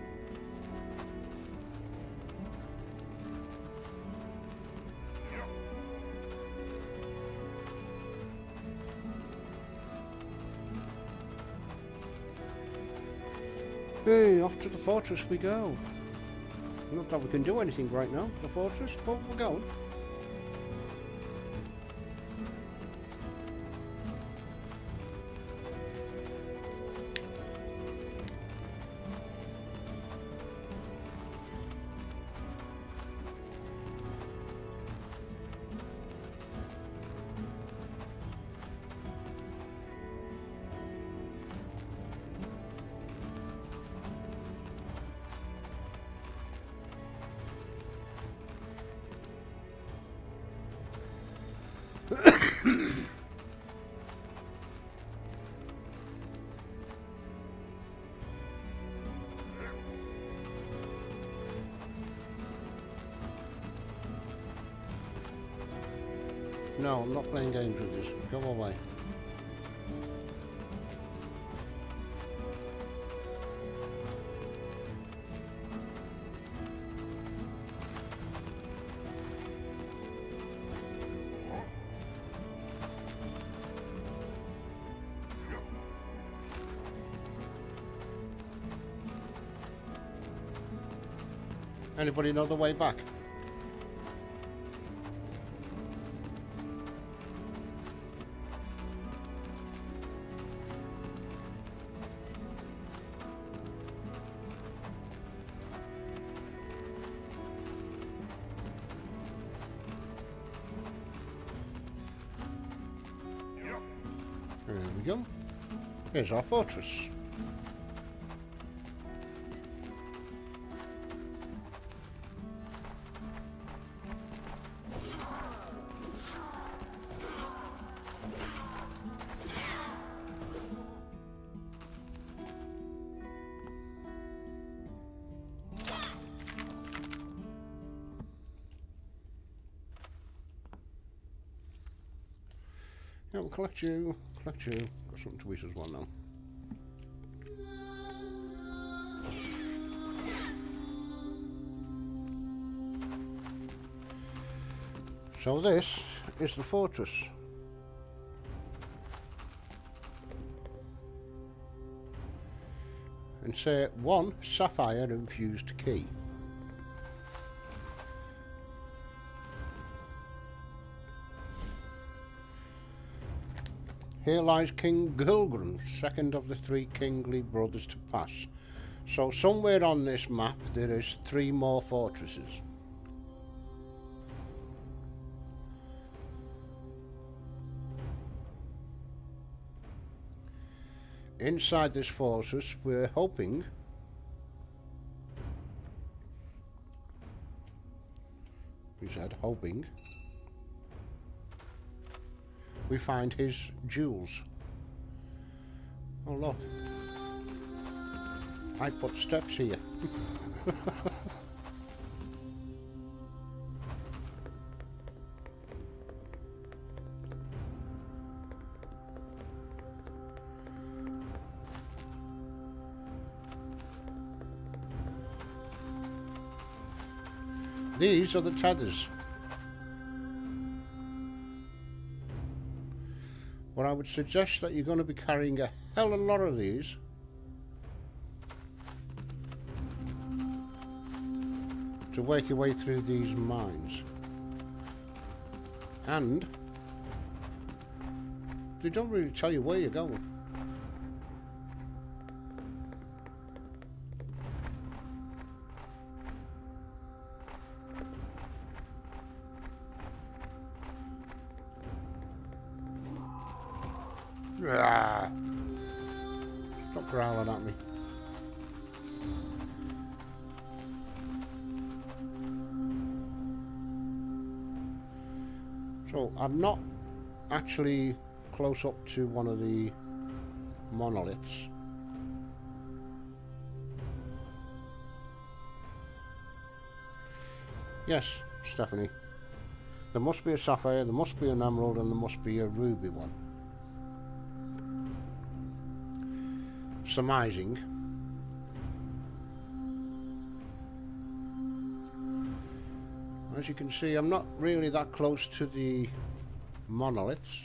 Hey, off to the fortress we go. Not that we can do anything right now, the fortress, but we're going. No, I'm not playing games with this. Go away. Anybody know the way back? There we go. Here's our fortress. Yeah, we'll collect you. Collect you. Got something to eat as well now. So this is the fortress. And say 1 sapphire infused key. Here lies King Gulgren, second of the 3 kingly brothers to pass. So somewhere on this map there is 3 more fortresses. Inside this fortress we're hoping we find his jewels. Oh look, I put steps here. These are the tethers. Well, I would suggest that you're going to be carrying a hell of a lot of these. To work your way through these mines. And they don't really tell you where you're going. Ah. Stop growling at me. So I'm not actually close up to one of the monoliths. Yes, Stephanie. There must be a sapphire, there must be an emerald, and there must be a ruby one. Surmising. As you can see, I'm not really that close to the monoliths.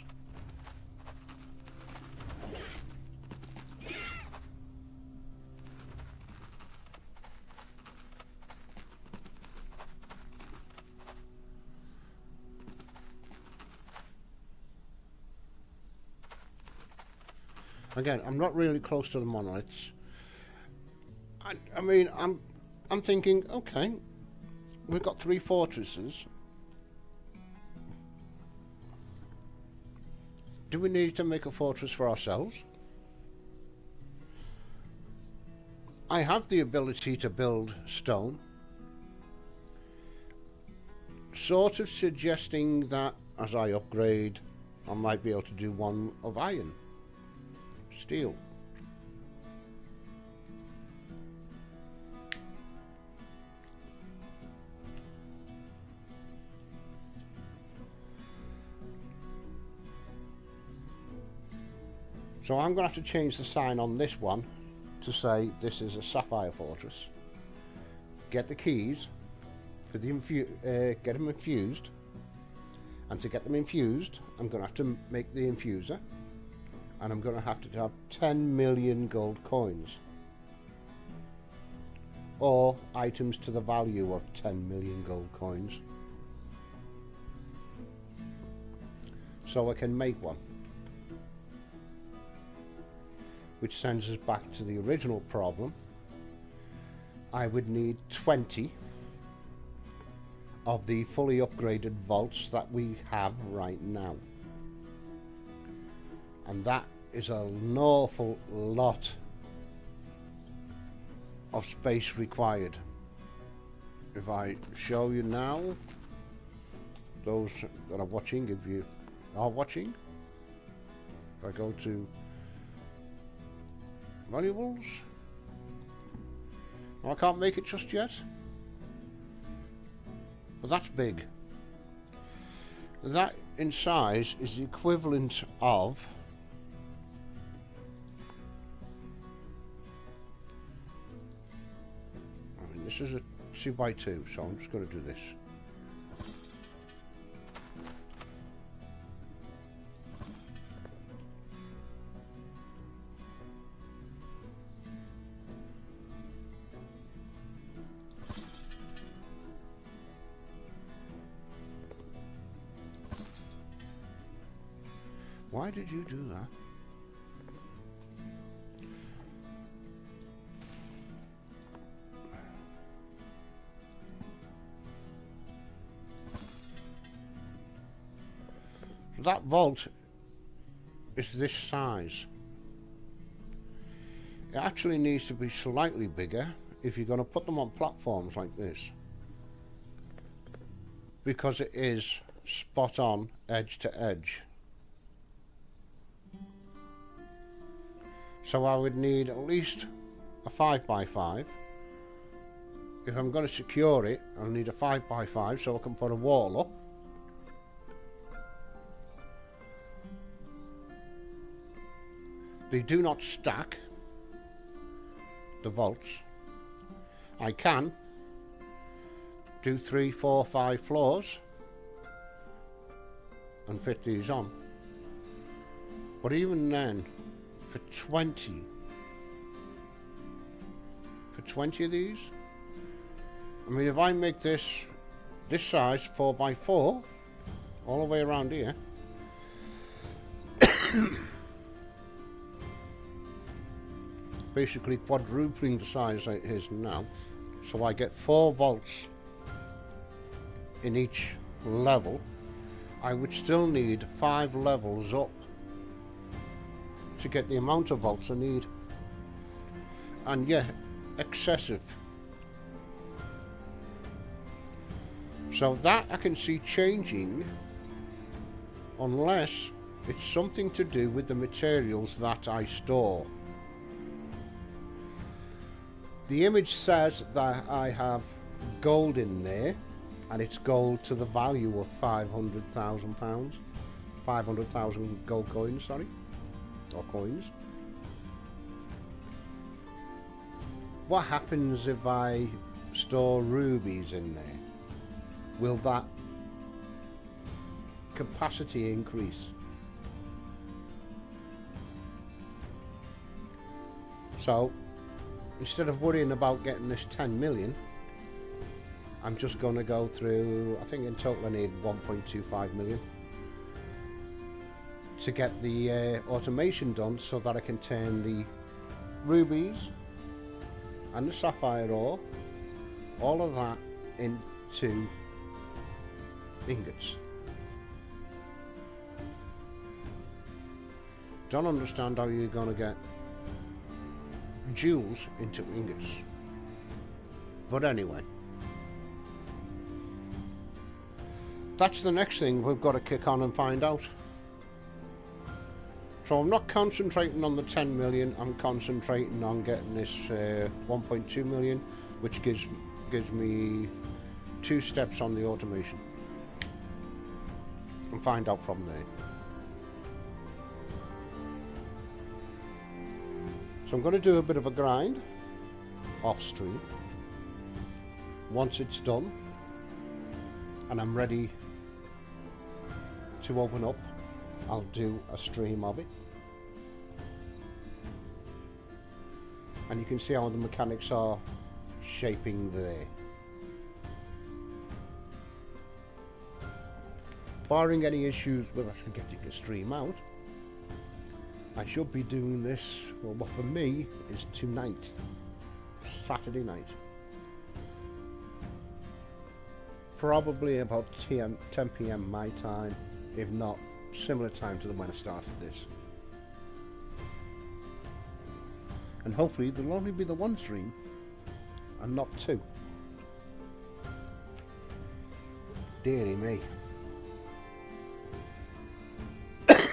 Again, I'm not really close to the monoliths. I mean, I'm thinking, okay, we've got 3 fortresses. Do we need to make a fortress for ourselves? I have the ability to build stone. Sort of suggesting that as I upgrade, I might be able to do one of iron. Steel. So I'm going to have to change the sign on this one to say this is a sapphire fortress. Get the keys for the get them infused, and to get them infused I'm going to have to make the infuser. And I'm going to have 10 million gold coins. Or items to the value of 10 million gold coins. So I can make one. Which sends us back to the original problem. I would need 20 of the fully upgraded vaults that we have right now. And that is an awful lot of space required. If I show you now, those that are watching, if you are watching, if I go to valuables, I can't make it just yet, but that's big. That in size is the equivalent of this is a 2x2, so I'm just going to do this. Why did you do that? That vault is this size. It actually needs to be slightly bigger if you're going to put them on platforms like this, because it is spot on edge to edge. So I would need at least a 5x5. If I'm going to secure it, I'll need a 5x5 so I can put a wall up. They do not stack, the vaults. I can do 3, 4, 5 floors and fit these on. But even then, for 20 of these, I mean, if I make this size 4x4 all the way around here, basically quadrupling the size it is now, so I get 4 vaults in each level, I would still need 5 levels up to get the amount of vaults I need. And yeah, excessive. So that I can see changing, unless it's something to do with the materials that I store. The image says that I have gold in there, and it's gold to the value of £500,000. 500,000 gold coins, sorry. Or coins. What happens if I store rubies in there? Will that capacity increase? So instead of worrying about getting this 10 million, I'm just going to go through, I think in total I need 1.25 million to get the automation done, so that I can turn the rubies and the sapphire ore, all of that, into ingots. Don't understand how you're going to get jewels into ingots. But anyway, that's the next thing we've got to kick on and find out. So I'm not concentrating on the 10 million, I'm concentrating on getting this 1.2 million, which gives me 2 steps on the automation, and find out from there. So I'm going to do a bit of a grind off stream. Once it's done and I'm ready to open up, I'll do a stream of it. And you can see how the mechanics are shaping there. Barring any issues with actually getting a stream out, I should be doing this, well, what for me is tonight, Saturday night. Probably about 10 PM my time, if not similar time to when I started this. And hopefully there'll only be the 1 stream and not 2. Dearie me.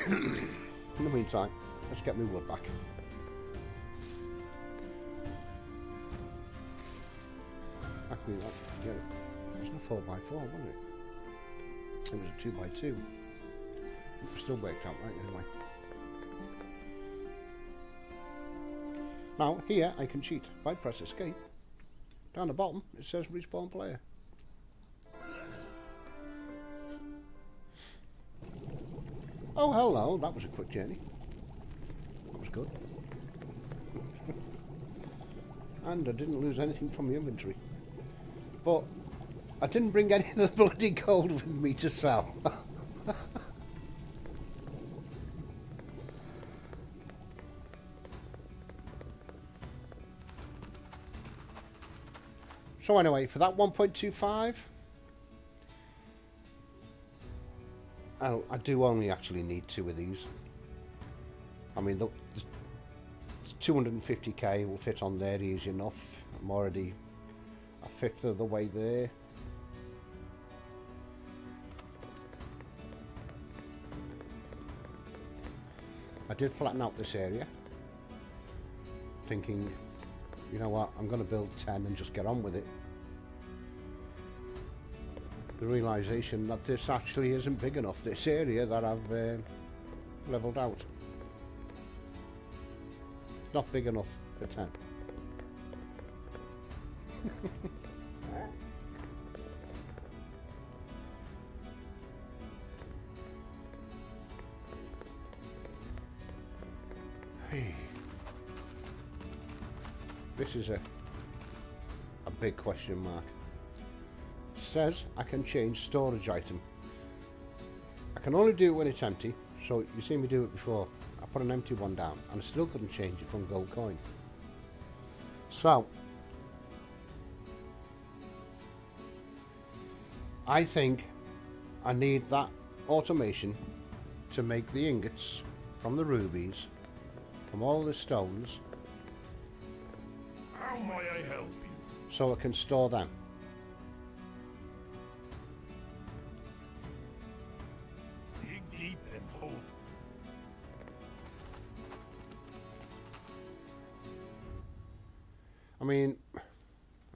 In the meantime, let's get my wood back. Actually, yeah, it's not 4x4, wasn't it? It was a 2x2. It still worked out right anyway. Now, here I can cheat. If I press escape, down the bottom it says respawn player. Oh, hello, that was a quick journey. That was good. And I didn't lose anything from the inventory. But I didn't bring any of the bloody gold with me to sell. So anyway, for that 1.25, I do only actually need 2 of these. I mean, the 250k will fit on there easy enough. I'm already a fifth of the way there. I did flatten out this area, thinking, you know what, I'm going to build 10 and just get on with it. The realisation that this actually isn't big enough, this area that I've levelled out. It's not big enough for 10. Hey. This is a big question mark. Says I can change storage item. I can only do it when it's empty, so you seen me do it before. I put an empty one down and I still couldn't change it from gold coin. So I think I need that automation to make the ingots from the rubies, from all the stones. How may I help you? So I can store them. Dig deep and hold. I mean,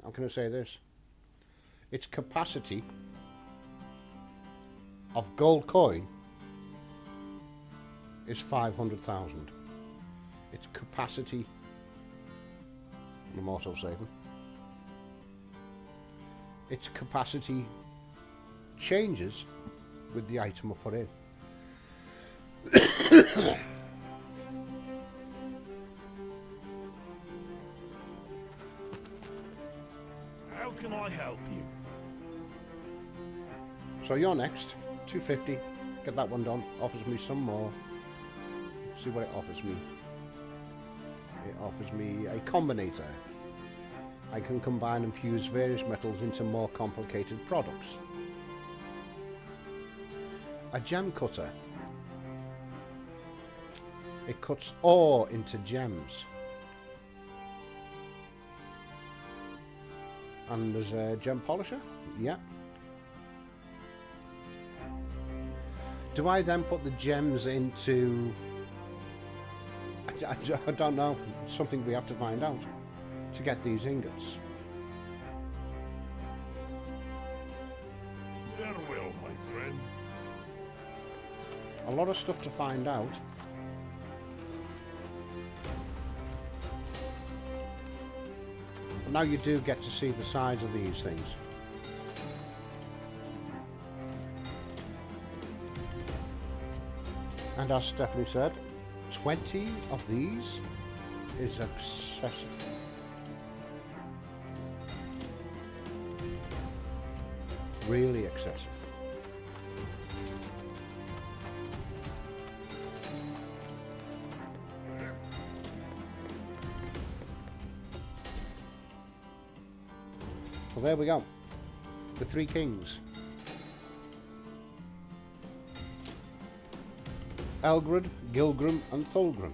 how can I say this? Its capacity of gold coin is 500,000. Its capacity, I'm auto-saving, its capacity changes with the item I put in. How can I help you? So you're next. 250. Get that one done. Offers me some more. See what it offers me. It offers me a combinator. I can combine and fuse various metals into more complicated products. A gem cutter. It cuts ore into gems. And there's a gem polisher. Yeah. Do I then put the gems into... I don't know. It's something we have to find out to get these ingots. Very well, my friend. A lot of stuff to find out. But now you do get to see the size of these things. And as Stephanie said, 20 of these is excessive. Really excessive. Well, there we go. The three kings. Elgrud, Gilgrim and Thulgrim.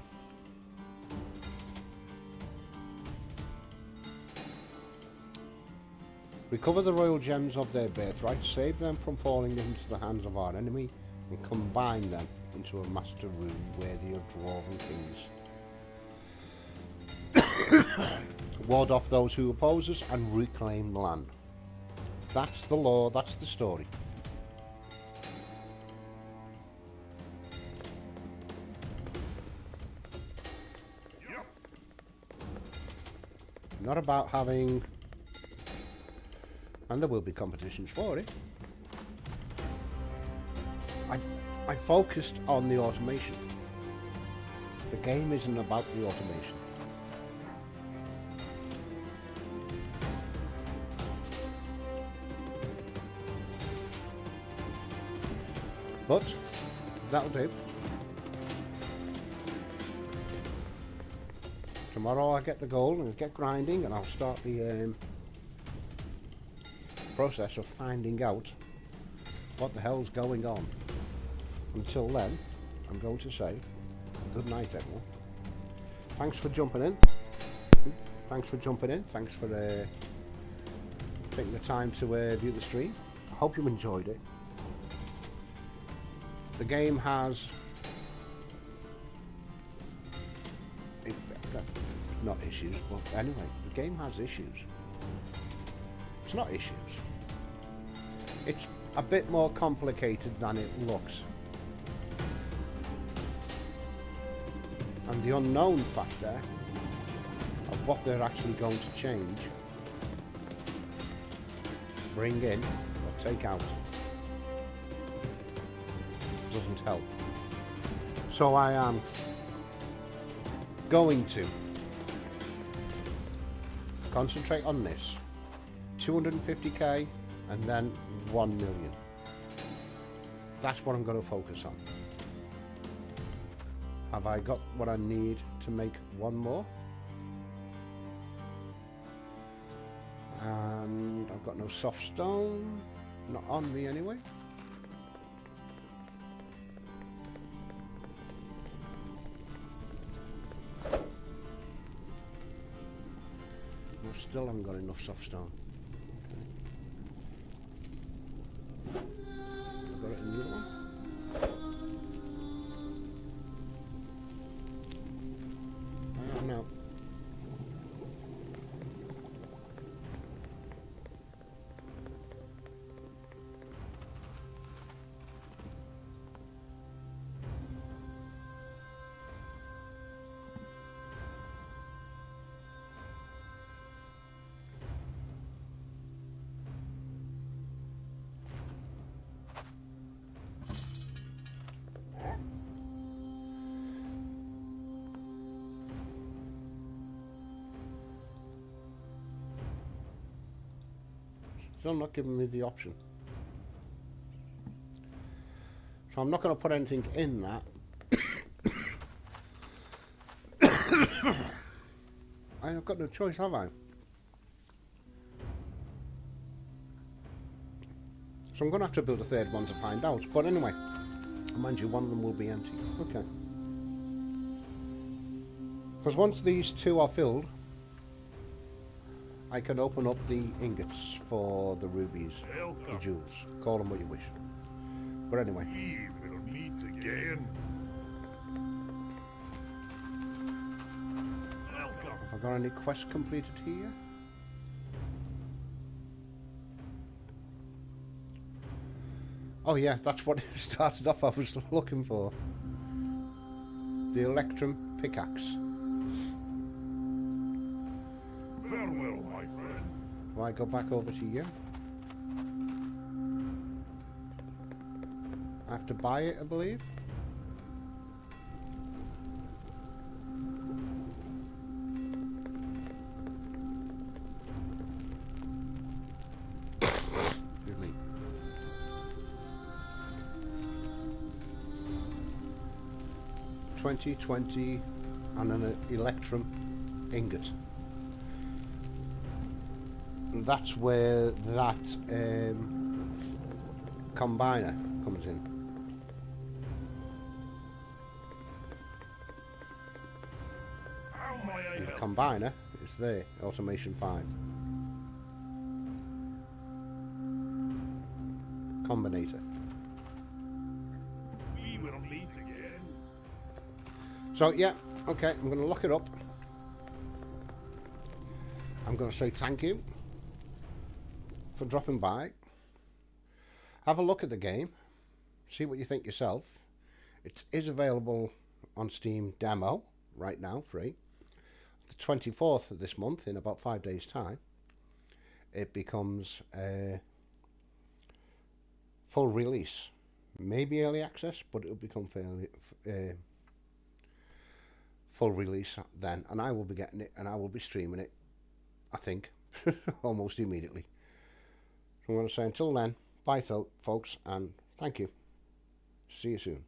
Recover the royal gems of their birthright, save them from falling into the hands of our enemy, and combine them into a master rune worthy of dwarven kings. Ward off those who oppose us and reclaim the land. That's the law, that's the story. not about having, and there will be competitions for it. I focused on the automation. The game isn't about the automation. But that'll do. Tomorrow I'll get the gold and get grinding, and I'll start the process of finding out what the hell's going on. Until then, I'm going to say good night, everyone. Thanks for jumping in. Thanks for taking the time to view the stream. I hope you enjoyed it. The game has not issues, but anyway, the game has issues. It's not issues. It's a bit more complicated than it looks. And the unknown factor of what they're actually going to change, bring in, or take out, doesn't help. So I am going to concentrate on this 250k and then 1 million. That's what I'm going to focus on. Have I got what I need to make one more? And I've got no soft stone, not on me anyway. I still haven't got enough soft stone. Okay. I've got it in the other one. No. Still not giving me the option. So I'm not going to put anything in that. I've got no choice, have I? So I'm going to have to build a third one to find out. But anyway, mind you, one of them will be empty. Okay. Because once these two are filled, I can open up the ingots for the rubies, the jewels. Call them what you wish. But anyway. We will meet again. Welcome. Have I got any quests completed here? Oh yeah, that's what it started off I was looking for. The Electrum pickaxe. Farewell, my friend. Do I go back over to you? I have to buy it, I believe. Excuse me. $20 and an Electrum ingot. That's where that combiner comes in. How may I And the help? combiner is there, automation 5. Combinator. We will meet again. So yeah, okay, I'm going to lock it up. I'm going to say thank you for dropping by. Have a look at the game. See what you think yourself. It is available on Steam demo right now, free. the 24th of this month, in about 5 days' time, it becomes a full release. Maybe early access, but it'll become fairly full release then, and I will be getting it, and I will be streaming it, I think, almost immediately. So I'm going to say until then, bye folks, and thank you. See you soon.